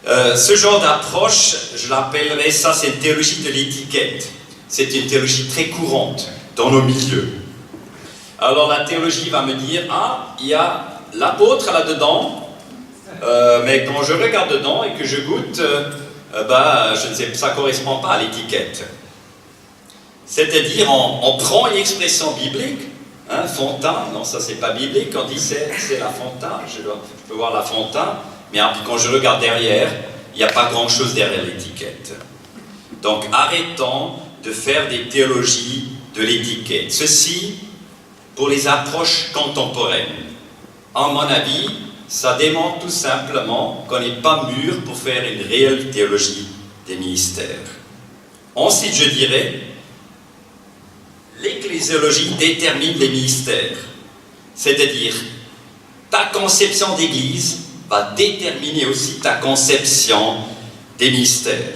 Ce genre d'approche, je l'appellerais ça, c'est une théologie de l'étiquette. C'est une théologie très courante dans nos milieux. Alors la théologie va me dire, il y a l'apôtre là-dedans, mais quand je regarde dedans et que je goûte, je ne sais, ça ne correspond pas à l'étiquette. C'est-à-dire, on prend une expression biblique, fontaine, non, ça c'est pas biblique, on dit c'est la fontaine, je peux voir la fontaine, mais quand je regarde derrière, il n'y a pas grand-chose derrière l'étiquette. Donc arrêtons de faire des théologies de l'étiquette. Ceci pour les approches contemporaines. À mon avis, ça démontre tout simplement qu'on n'est pas mûr pour faire une réelle théologie des ministères. Ensuite, je dirais, l'ecclésiologie détermine les ministères. C'est-à-dire, ta conception d'église va déterminer aussi ta conception des ministères.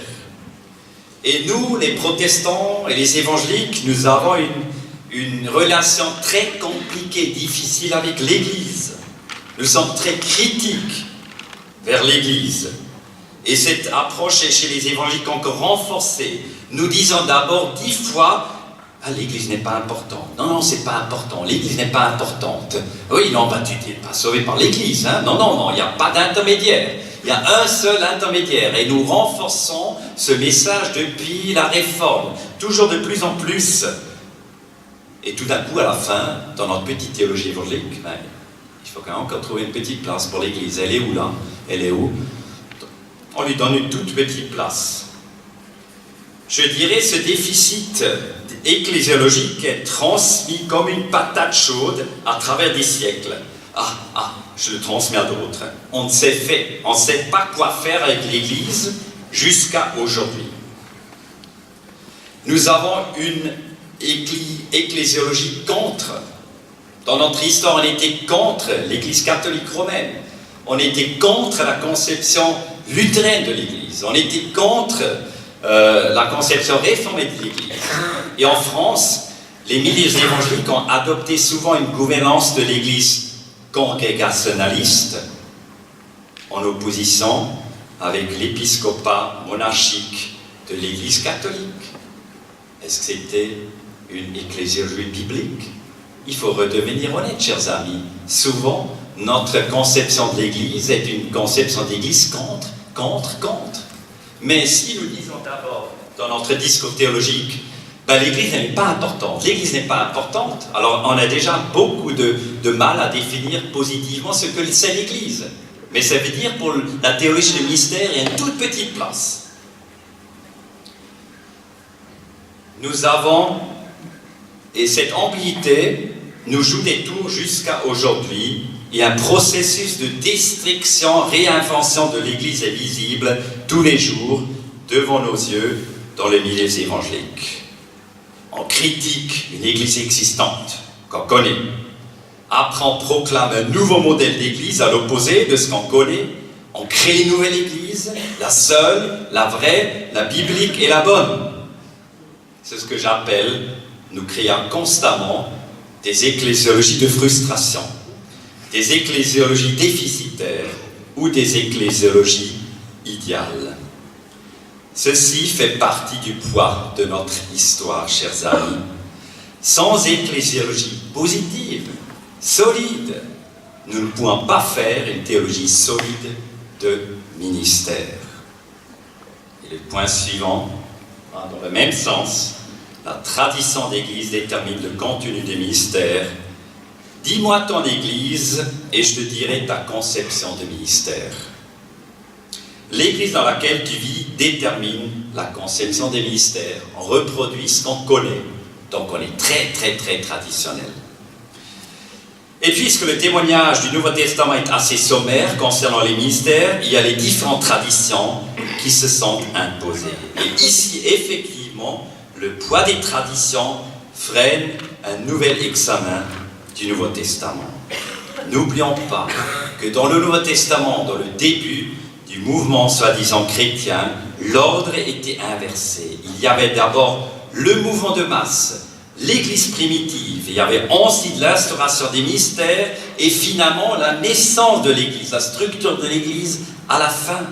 Et nous, les protestants et les évangéliques, nous avons une relation très compliquée, difficile avec l'Église. Nous sommes très critiques vers l'Église. Et cette approche est chez les évangéliques encore renforcée, nous disant d'abord 10 fois « Ah, l'Église n'est pas importante. Non, non, c'est pas important. L'Église n'est pas importante. Oui, non, bah, tu n'es pas sauvé par l'Église. Hein? Non, non, non, il n'y a pas d'intermédiaire. Il y a un seul intermédiaire. Et nous renforçons ce message depuis la Réforme, toujours de plus en plus. Et tout d'un coup, à la fin, dans notre petite théologie évangélique, ben, il faut quand même encore trouver une petite place pour l'Église. Elle est où, là? Elle est où? On lui donne une toute petite place. Je dirais ce déficit ecclésiologique est transmis comme une patate chaude à travers des siècles. Je le transmets à d'autres. On ne sait pas quoi faire avec l'Église jusqu'à aujourd'hui. Nous avons une ecclésiologie contre. Dans notre histoire, on était contre l'Église catholique romaine. On était contre la conception luthérienne de l'Église. On était contre la conception réformée de l'Église. Et en France, les milieux évangéliques ont adopté souvent une gouvernance de l'Église congrégationaliste en opposition avec l'épiscopat monarchique de l'Église catholique. Est-ce que c'était une ecclésiologie biblique? Il faut redevenir honnête, chers amis. Souvent, notre conception de l'Église est une conception d'Église contre. Mais si nous disons d'abord, dans notre discours théologique, l'Église n'est pas importante, l'Église n'est pas importante, alors on a déjà beaucoup de mal à définir positivement ce que c'est l'Église. Mais ça veut dire, pour la théologie du mystère, il y a une toute petite place. Nous avons, et cette ambiguïté nous joue des tours jusqu'à aujourd'hui. Il y a un processus de destruction, réinvention de l'Église est visible tous les jours devant nos yeux dans les milieux évangéliques. On critique une Église existante qu'on connaît. Après, on proclame un nouveau modèle d'Église à l'opposé de ce qu'on connaît. On crée une nouvelle Église, la seule, la vraie, la biblique et la bonne. C'est ce que j'appelle, nous créons constamment des ecclésiologies de frustration, des ecclésiologies déficitaires ou des ecclésiologies idéales. Ceci fait partie du poids de notre histoire, chers amis. Sans ecclésiologie positive, solide, nous ne pouvons pas faire une théologie solide de ministère. Et le point suivant, dans le même sens, la tradition d'Église détermine le contenu des ministères. Dis-moi ton Église et je te dirai ta conception de ministère. L'Église dans laquelle tu vis détermine la conception des ministères. On reproduit ce qu'on connaît. Donc on est très traditionnel. Et puisque le témoignage du Nouveau Testament est assez sommaire concernant les ministères, il y a les différentes traditions qui se sont imposées. Et ici, effectivement, le poids des traditions freine un nouvel examen du Nouveau Testament. N'oublions pas que dans le Nouveau Testament, dans le début du mouvement soi-disant chrétien, l'ordre était inversé. Il y avait d'abord le mouvement de masse, l'Église primitive, il y avait ensuite l'instauration des ministères et finalement la naissance de l'Église, la structure de l'Église à la fin.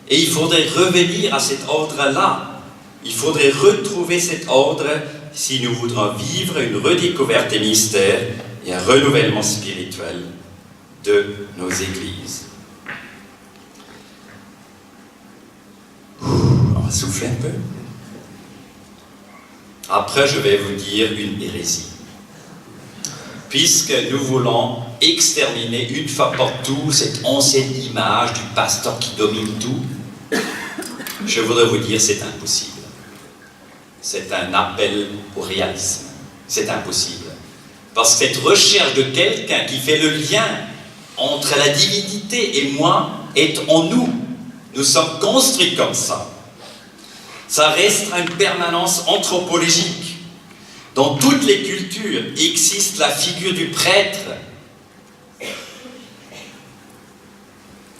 Et il faudrait revenir à cet ordre-là. Il faudrait retrouver cet ordre si nous voudrons vivre une redécouverte des mystères et un renouvellement spirituel de nos églises. On va souffler un peu. Après, je vais vous dire une hérésie. Puisque nous voulons exterminer une fois pour toutes cette ancienne image du pasteur qui domine tout, je voudrais vous dire c'est impossible. C'est un appel au réalisme. C'est impossible. Parce que cette recherche de quelqu'un qui fait le lien entre la divinité et moi est en nous. Nous sommes construits comme ça. Ça reste une permanence anthropologique. Dans toutes les cultures existe la figure du prêtre.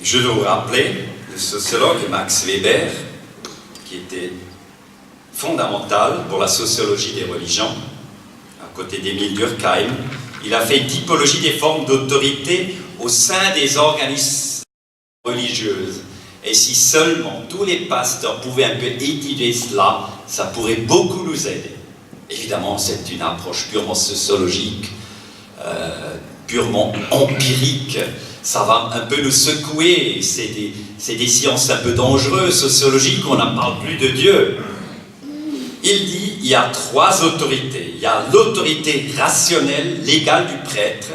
Je dois vous rappeler le sociologue Max Weber, qui était fondamental pour la sociologie des religions, à côté d'Émile Durkheim. Il a fait une typologie des formes d'autorité au sein des organismes religieuse. Et si seulement tous les pasteurs pouvaient un peu étudier cela, ça pourrait beaucoup nous aider. Évidemment, c'est une approche purement sociologique, purement empirique. Ça va un peu nous secouer. C'est des sciences un peu dangereuses, sociologiques, on n'en parle plus de Dieu. Il dit il y a 3 autorités. Il y a l'autorité rationnelle, légale du prêtre,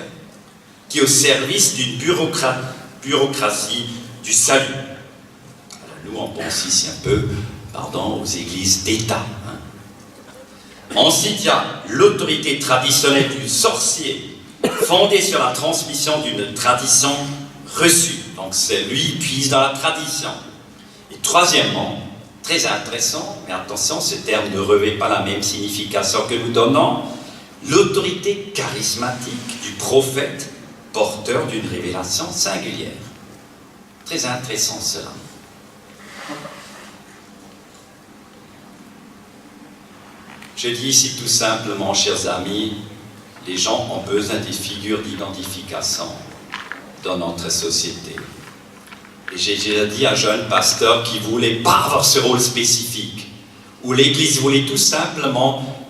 qui est au service d'une bureaucratie du salut. Alors, nous, on pense ici un peu, aux églises d'État. Ensuite, il y a l'autorité traditionnelle du sorcier, fondée sur la transmission d'une tradition reçue. Donc, c'est lui qui puise dans la tradition. Et troisièmement, très intéressant, mais attention, ce terme ne revêt pas la même signification que nous donnons, l'autorité charismatique du prophète, porteur d'une révélation singulière. Très intéressant cela. Je dis ici tout simplement, chers amis, les gens ont besoin des figures d'identification dans notre société. Et j'ai déjà dit à un jeune pasteur qui ne voulait pas avoir ce rôle spécifique, où l'Église voulait tout simplement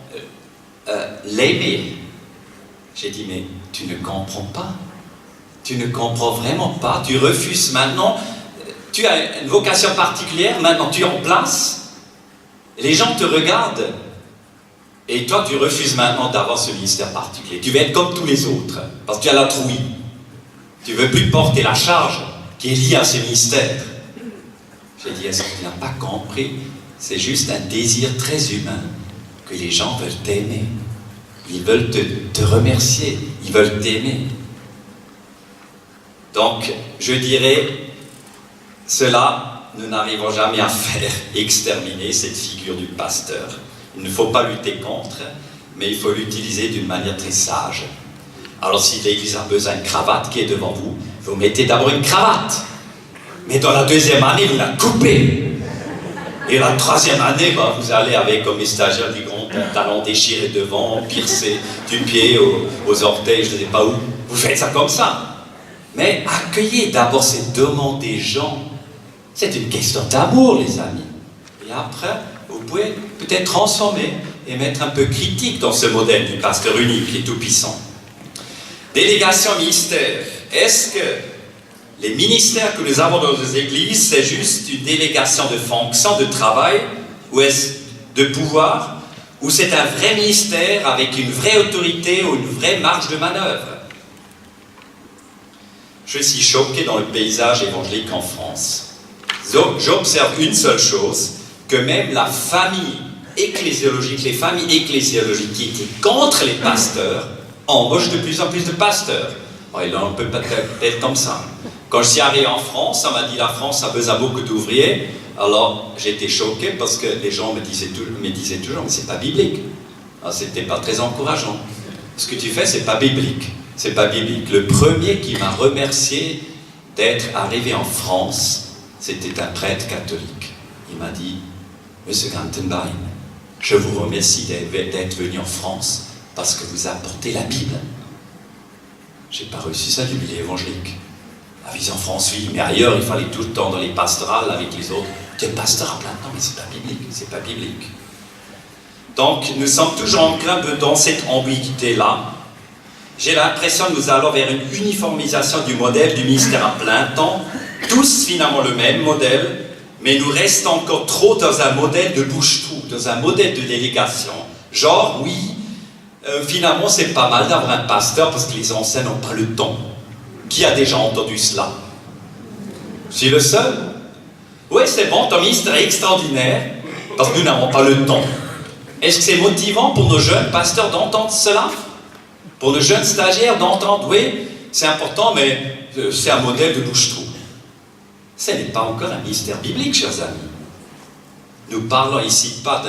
l'aimer. J'ai dit, mais tu ne comprends pas. Tu ne comprends vraiment pas. Tu refuses maintenant. Tu as une vocation particulière, maintenant tu es en place. Les gens te regardent. Et toi, tu refuses maintenant d'avoir ce ministère particulier. Tu veux être comme tous les autres, parce que tu as la trouille. Tu ne veux plus porter la charge qui est liée à ce ministère. J'ai dit, est-ce que tu n'as pas compris? C'est juste un désir très humain que les gens veulent t'aimer. Ils veulent te remercier. Ils veulent t'aimer. Donc, je dirais, cela, nous n'arrivons jamais à faire exterminer cette figure du pasteur. Il ne faut pas lutter contre, mais il faut l'utiliser d'une manière très sage. Alors si l'Église a besoin d'une cravate qui est devant vous, vous mettez d'abord une cravate. Mais dans la 2e année, vous la coupez. Et la 3e année, vous allez avec, comme les stagiaires, des grands pantalons déchirés devant, piercés du pied aux orteils, je ne sais pas où. Vous faites ça comme ça. Mais accueillez d'abord ces demandes des gens. C'est une question d'amour, les amis. Et après, vous pouvez peut-être transformer et mettre un peu critique dans ce modèle du pasteur unique et tout-puissant. Délégation ministère. Est-ce que les ministères que nous avons dans nos églises, c'est juste une délégation de fonction, de travail, ou est-ce de pouvoir, ou c'est un vrai ministère avec une vraie autorité ou une vraie marge de manœuvre? Je suis choqué dans le paysage évangélique en France. J'observe une seule chose, que même la famille ecclésiologique, les familles ecclésiologiques qui étaient contre les pasteurs, embauchent de plus en plus de pasteurs. Bon, et là, on peut peut-être comme ça. Quand je suis arrivé en France, on m'a dit la France a besoin beaucoup d'ouvriers. Alors, j'étais choqué parce que les gens me disaient toujours, mais c'est pas biblique. Alors, c'était pas très encourageant. Ce que tu fais, c'est pas biblique. C'est pas biblique. Le premier qui m'a remercié d'être arrivé en France, c'était un prêtre catholique. Il m'a dit, Monsieur Gantenbein, je vous remercie d'être venu en France parce que vous apportez la Bible. Je n'ai pas reçu ça du milieu évangélique. La vie en France, oui, mais ailleurs, il fallait tout le temps dans les pastorales avec les autres. Tu es pasteur à plein temps, mais c'est pas biblique, c'est pas biblique. Donc, nous sommes toujours en plein dans cette ambiguïté-là. J'ai l'impression que nous allons vers une uniformisation du modèle du ministère à plein temps, tous finalement le même modèle, mais nous restons encore trop dans un modèle de bouche-trou, dans un modèle de délégation. Genre, oui, finalement, c'est pas mal d'avoir un pasteur parce que les anciens n'ont pas le temps. Qui a déjà entendu cela? Je suis le seul. Oui, c'est bon, ton ministère est extraordinaire parce que nous n'avons pas le temps. Est-ce que c'est motivant pour nos jeunes pasteurs d'entendre cela? Pour nos jeunes stagiaires d'entendre, oui, c'est important, mais c'est un modèle de bouche-trou. Ce n'est pas encore un ministère biblique, chers amis. Nous parlons ici pas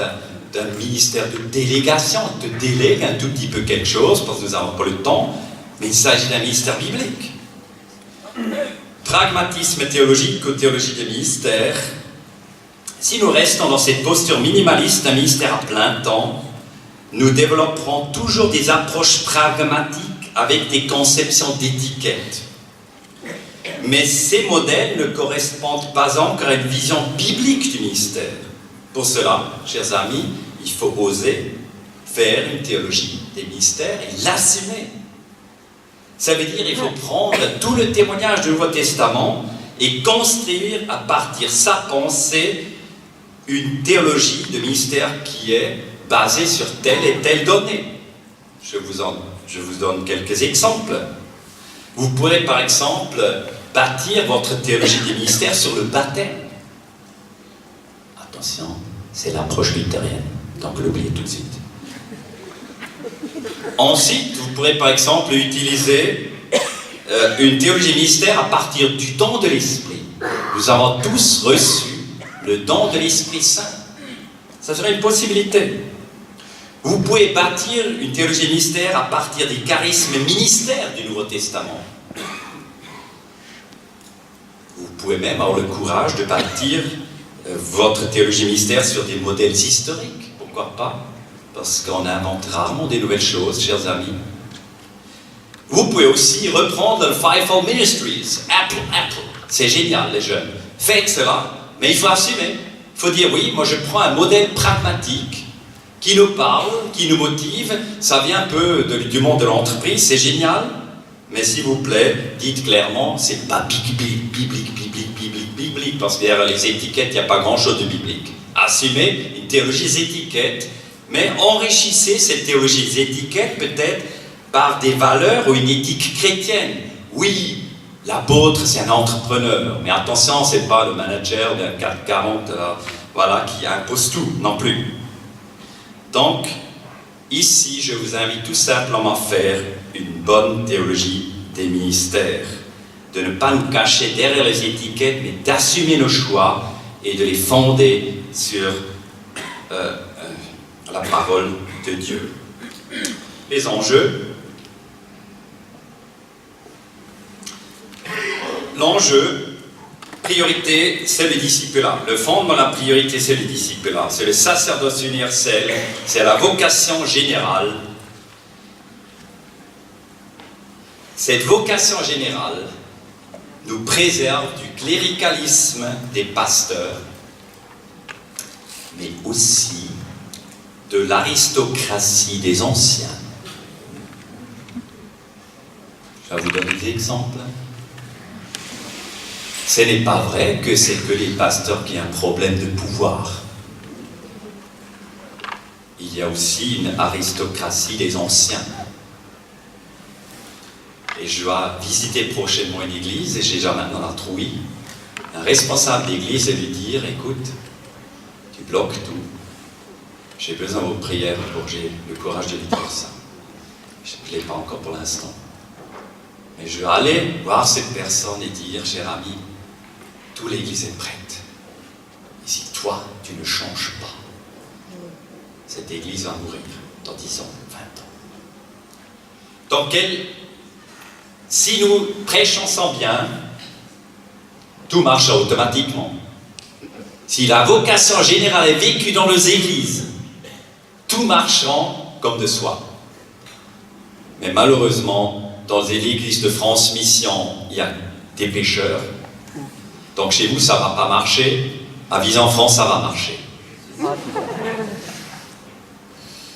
d'un ministère de délégation, on te délègue un tout petit peu quelque chose, parce que nous n'avons pas le temps, mais il s'agit d'un ministère biblique. Pragmatisme théologique ou théologie des ministères. Si nous restons dans cette posture minimaliste d'un ministère à plein temps, nous développerons toujours des approches pragmatiques avec des conceptions d'étiquette. mais ces modèles ne correspondent pas encore à une vision biblique du ministère. Pour cela, chers amis, il faut oser faire une théologie des ministères et l'assumer. Ça veut dire qu'il faut prendre tout le témoignage du Nouveau Testament et construire à partir de sa pensée une théologie de ministère qui est basée sur telle et telle donnée. Je vous donne quelques exemples. Vous pourrez par exemple bâtir votre théologie des ministères sur le baptême. Attention, c'est l'approche luthérienne, donc l'oubliez tout de suite. Ensuite, vous pourrez par exemple utiliser une théologie des ministères à partir du don de l'Esprit. Nous avons tous reçu le don de l'Esprit Saint. Ça serait une possibilité. Vous pouvez bâtir une théologie des ministères à partir des charismes ministères du Nouveau Testament. Vous pouvez même avoir le courage de bâtir votre théologie des ministères sur des modèles historiques. Pourquoi pas? Parce qu'on invente rarement des nouvelles choses, chers amis. Vous pouvez aussi reprendre le Fivefold Ministries, Apple. C'est génial, les jeunes. Faites cela, mais il faut assumer. Il faut dire, oui, moi je prends un modèle pragmatique qui nous parle, qui nous motive. Ça vient un peu du monde de l'entreprise, c'est génial. Mais s'il vous plaît, dites clairement, c'est pas biblique, parce que derrière les étiquettes, il n'y a pas grand-chose de biblique. Assumez une théologie des étiquettes, mais enrichissez cette théologie des étiquettes peut-être par des valeurs ou une éthique chrétienne. Oui, l'apôtre, c'est un entrepreneur, mais attention, ce n'est pas le manager d'un 440 qui impose tout non plus. Donc, ici, je vous invite tout simplement à faire une bonne théologie des ministères, de ne pas nous cacher derrière les étiquettes, mais d'assumer nos choix et de les fonder sur la parole de Dieu. Les enjeux. L'enjeu, priorité, c'est le discipulat. Le fondement de la priorité, c'est le discipulat. C'est le sacerdoce universel, c'est la vocation générale. Cette vocation générale nous préserve du cléricalisme des pasteurs, mais aussi de l'aristocratie des anciens. Je vais vous donner des exemples. Ce n'est pas vrai que c'est que les pasteurs qui ont un problème de pouvoir. Il y a aussi une aristocratie des anciens. Et je dois visiter prochainement une église, et j'ai déjà maintenant la trouille, un responsable d'église, et lui dire, écoute, tu bloques tout. J'ai besoin de vos prières pour que j'ai le courage de lui dire ça. Je ne l'ai pas encore pour l'instant. Mais je vais aller voir cette personne et dire, cher ami, toute l'église est prête. Et si toi, tu ne changes pas, cette église va mourir dans 10 ans, 20 ans. Donc, si nous prêchons sans bien, tout marche automatiquement. Si la vocation générale est vécue dans nos églises, tout marchant comme de soi. Mais malheureusement, dans les églises de France Mission, il y a des pécheurs. Donc chez vous, ça ne va pas marcher. À Visan France, ça va marcher.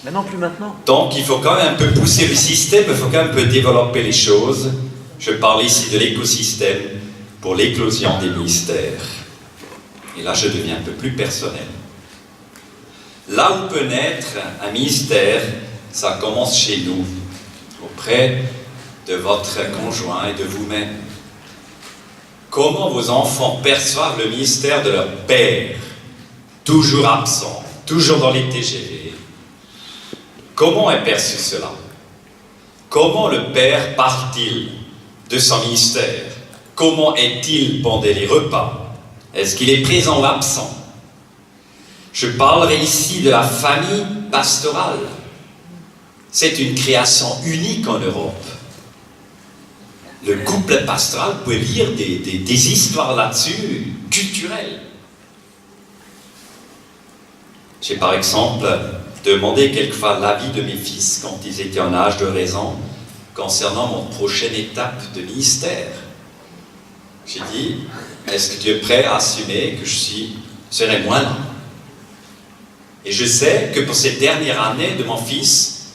Mais non, plus maintenant. Donc il faut quand même un peu pousser le système, il faut quand même un peu développer les choses. Je parle ici de l'écosystème pour l'éclosion des ministères. Et là, je deviens un peu plus personnel. Là où peut naître un ministère, ça commence chez nous, auprès de votre conjoint et de vous-même. Comment vos enfants perçoivent le ministère de leur père, toujours absent, toujours dans les TGV. Comment est perçu cela? Comment le père parle-t-il de son ministère? Comment est-il pendant les repas? Est-ce qu'il est présent ou absent? Je parlerai ici de la famille pastorale. C'est une création unique en Europe. Le couple pastoral, vous pouvez lire des histoires là-dessus, culturelles. J'ai par exemple demandé quelquefois l'avis de mes fils quand ils étaient en âge de raison concernant mon prochaine étape de ministère. J'ai dit, est-ce que tu es prêt à assumer que serai moins là? Et je sais que pour cette dernière année de mon fils,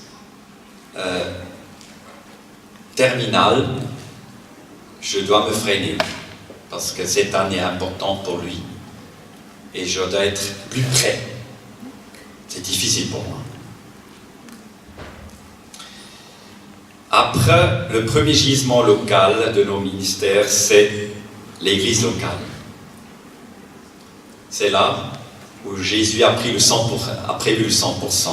terminale, je dois me freiner, parce que cette année est importante pour lui, et je dois être plus prêt. C'est difficile pour moi. Après, le premier gisement local de nos ministères, c'est l'Église locale. C'est là où Jésus a prévu le 100%.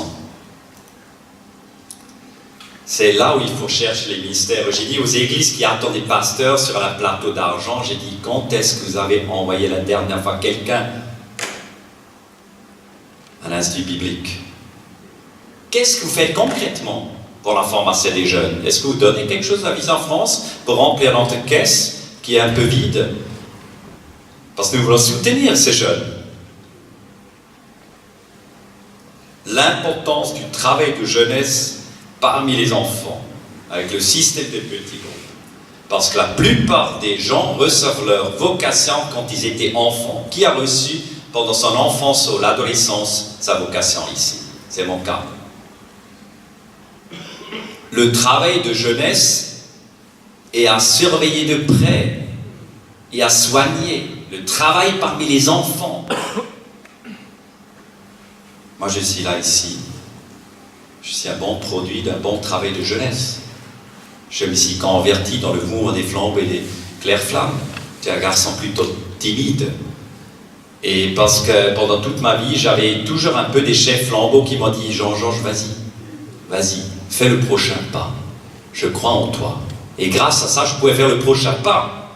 C'est là où il faut chercher les ministères. J'ai dit aux églises qui attendent des pasteurs sur un plateau d'argent, j'ai dit, quand est-ce que vous avez envoyé la dernière fois quelqu'un à l'institut biblique? Qu'est-ce que vous faites concrètement pour la formation des jeunes? Est-ce que vous donnez quelque chose à la Vision France pour remplir notre caisse qui est un peu vide? Parce que nous voulons soutenir ces jeunes. L'importance du travail de jeunesse parmi les enfants, avec le système des petits groupes. Parce que la plupart des gens reçoivent leur vocation quand ils étaient enfants. Qui a reçu pendant son enfance ou l'adolescence sa vocation ici? C'est mon cas. Le travail de jeunesse est à surveiller de près et à soigner. Le travail parmi les enfants. Moi, je suis là ici. Je suis un bon produit d'un bon travail de jeunesse. Je me suis converti dans le mouvement des flambeaux et des clairs-flammes. J'étais un garçon plutôt timide. Et parce que pendant toute ma vie, j'avais toujours un peu des chefs flambeaux qui m'ont dit « Jean-Georges, vas-y, fais le prochain pas. Je crois en toi. » Et grâce à ça, je pouvais faire le prochain pas.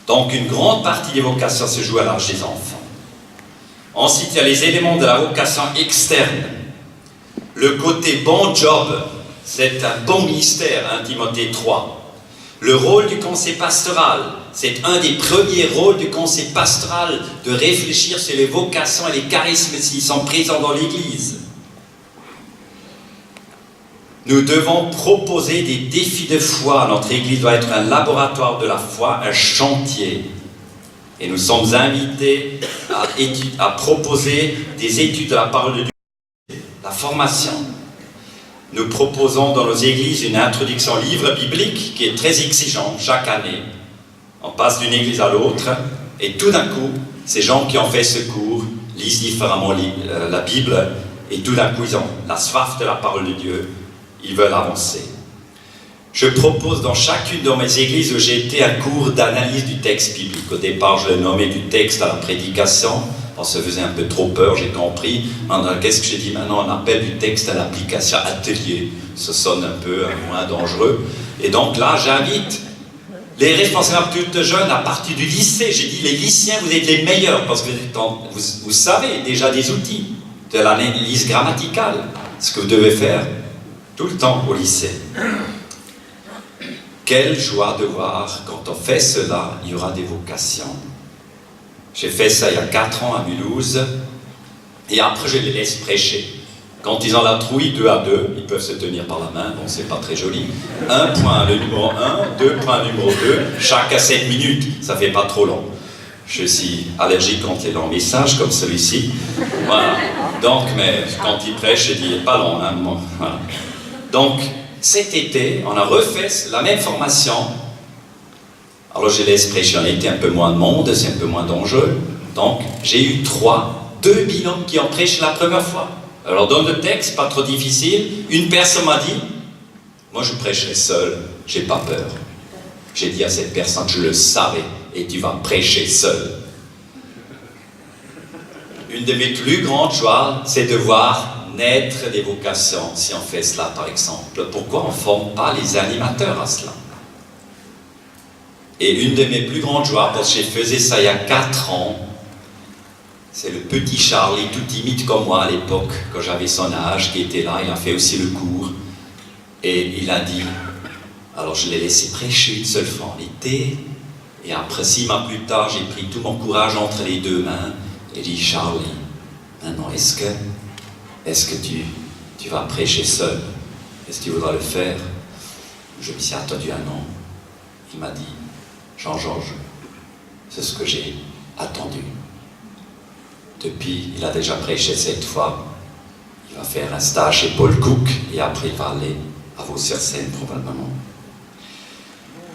Donc, une grande partie des vocations se joue à l'âge des enfants. Ensuite, il y a les éléments de la vocation externe. Le côté bon job, c'est un bon ministère, 1 Timothée 3. Le rôle du conseil pastoral, c'est un des premiers rôles du conseil pastoral, de réfléchir sur les vocations et les charismes s'ils sont présents dans l'Église. Nous devons proposer des défis de foi. Notre Église doit être un laboratoire de la foi, un chantier. Et nous sommes invités à proposer des études de la parole de Dieu. La formation. Nous proposons dans nos églises une introduction livre biblique qui est très exigeante chaque année. On passe d'une église à l'autre et tout d'un coup, ces gens qui ont fait ce cours lisent différemment la Bible et tout d'un coup, ils ont la soif de la parole de Dieu, ils veulent avancer. Je propose dans chacune de mes églises où j'ai été un cours d'analyse du texte biblique. Au départ, je le nommais du texte à la prédication. Ça faisait un peu trop peur, j'ai compris. Maintenant, qu'est-ce que j'ai dit maintenant? On appelle du texte à l'application, atelier. Ça sonne un peu moins dangereux. Et donc là, j'invite les responsables adultes jeunes à partir du lycée. J'ai dit, les lycéens, vous êtes les meilleurs parce que vous savez déjà des outils de l'analyse grammaticale. Ce que vous devez faire tout le temps au lycée. Quelle joie de voir, quand on fait cela, il y aura des vocations. J'ai fait ça il y a 4 ans à Mulhouse, et après je les laisse prêcher. Quand ils ont la trouille 2 à 2, ils peuvent se tenir par la main, bon c'est pas très joli. 1 point le numéro 1, 2 points le numéro 2, chaque à 7 minutes, ça fait pas trop long. Je suis allergique quand il y a long message comme celui-ci. Voilà. Donc, mais quand ils prêchent, je dis pas long, hein, bon, voilà. Donc, cet été, on a refait la même formation. Alors je laisse prêcher, on était un peu moins de monde, c'est un peu moins dangereux. Donc j'ai eu 2 binômes qui ont prêché la première fois. Alors dans le texte, pas trop difficile, une personne m'a dit, moi je prêcherai seul, j'ai pas peur. J'ai dit à cette personne, je le savais, et tu vas prêcher seul. Une de mes plus grandes joies, c'est de voir naître des vocations, si on fait cela par exemple. Pourquoi on ne forme pas les animateurs à cela? Et une de mes plus grandes joies, parce que je faisais ça il y a 4 ans, c'est le petit Charlie, tout timide comme moi à l'époque, quand j'avais son âge, qui était là, il a fait aussi le cours, et il a dit, alors je l'ai laissé prêcher une seule fois en été, et après 6 mois plus tard, j'ai pris tout mon courage entre les 2 mains, et dit, Charlie, maintenant est-ce que tu vas prêcher seul? Est-ce que tu voudras le faire? Je me suis attendu un an. Il m'a dit, Jean-Georges, c'est ce que j'ai attendu. Depuis, il a déjà prêché 7 fois. Il va faire un stage chez Paul Cook et après il va aller à Vaux-sur-Seine probablement.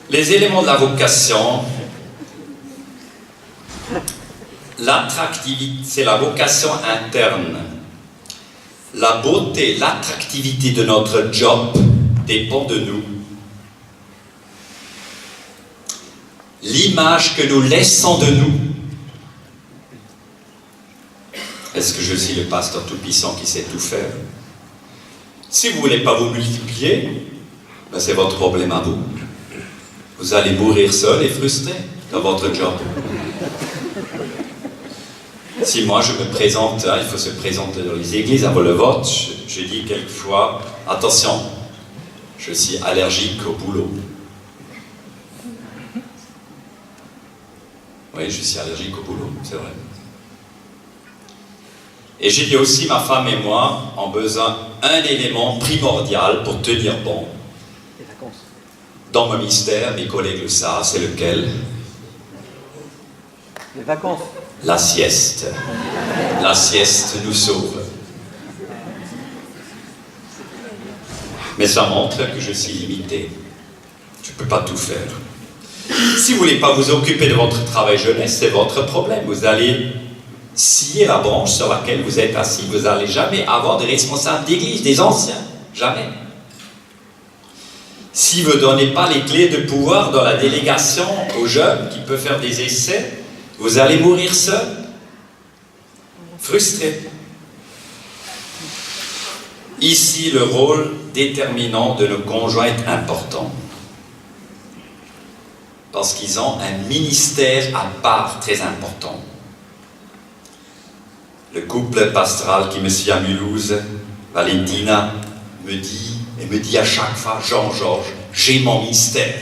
Les éléments de la vocation, l'attractivité, c'est la vocation interne. La beauté, l'attractivité de notre job dépend de nous. L'image que nous laissons de nous. Est-ce que je suis le pasteur tout-puissant qui sait tout faire? Si vous ne voulez pas vous multiplier, ben c'est votre problème à vous. Vous allez mourir seul et frustré dans votre job. Si moi je me présente, il faut se présenter dans les églises avant le vote, je dis quelquefois, attention, je suis allergique au boulot. Oui, je suis allergique au boulot, c'est vrai. Et j'ai dit aussi, ma femme et moi avons besoin d'un élément primordial pour tenir bon. Les vacances. Dans mon ministère, mes collègues le savent, c'est lequel? Les vacances. La sieste. La sieste nous sauve. Mais ça montre que je suis limité. Je ne peux pas tout faire. Si vous ne voulez pas vous occuper de votre travail jeunesse, c'est votre problème. Vous allez scier la branche sur laquelle vous êtes assis. Vous n'allez jamais avoir de responsables d'église, des anciens. Jamais. Si vous ne donnez pas les clés de pouvoir dans la délégation aux jeunes qui peuvent faire des essais, vous allez mourir seul, frustré. Ici, le rôle déterminant de nos conjoints est important. Parce qu'ils ont un ministère à part très important. Le couple pastoral qui me suit à Mulhouse, Valentina, me dit à chaque fois, Jean-Georges, j'ai mon ministère.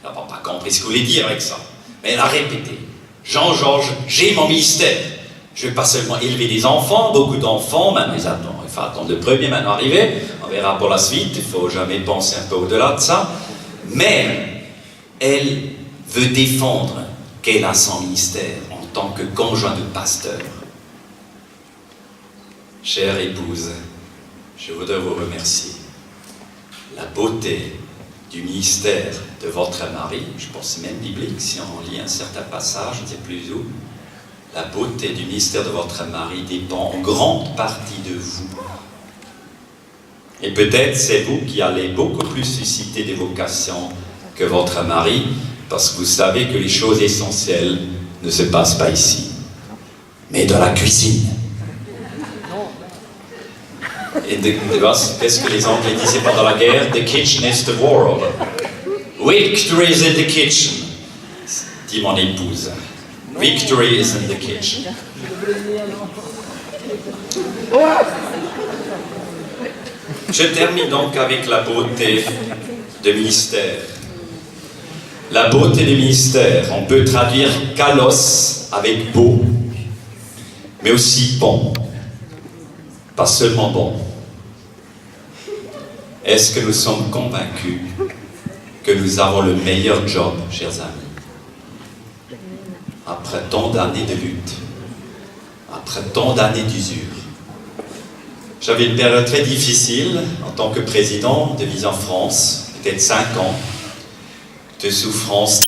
Elle n'a pas compris ce que vous voulez dire avec ça, mais elle a répété. Jean-Georges, j'ai mon ministère. Je ne vais pas seulement élever des enfants, beaucoup d'enfants, maintenant il faut attendre le premier maintenant arriver, on verra pour la suite, il ne faut jamais penser un peu au-delà de ça. Mais elle veut défendre qu'elle a son ministère en tant que conjoint de pasteur. Chère épouse, je voudrais vous remercier. La beauté du ministère de votre mari, je pense même biblique, si on lit un certain passage, je ne sais plus où, la beauté du ministère de votre mari dépend en grande partie de vous. Et peut-être c'est vous qui allez beaucoup plus susciter des vocations que votre mari, parce que vous savez que les choses essentielles ne se passent pas ici, mais dans la cuisine. Et qu'est-ce que les Anglais disaient pendant la guerre? The kitchen is the world. Victory is in the kitchen, dit mon épouse. Victory is in the kitchen. Je termine donc avec la beauté de ministère. La beauté du ministère, on peut traduire kalos avec beau, mais aussi bon. Pas seulement bon. Est-ce que nous sommes convaincus que nous avons le meilleur job, chers amis? Après tant d'années de lutte, après tant d'années d'usure. J'avais une période très difficile en tant que président de Vision France, peut-être 5 ans, de souffrance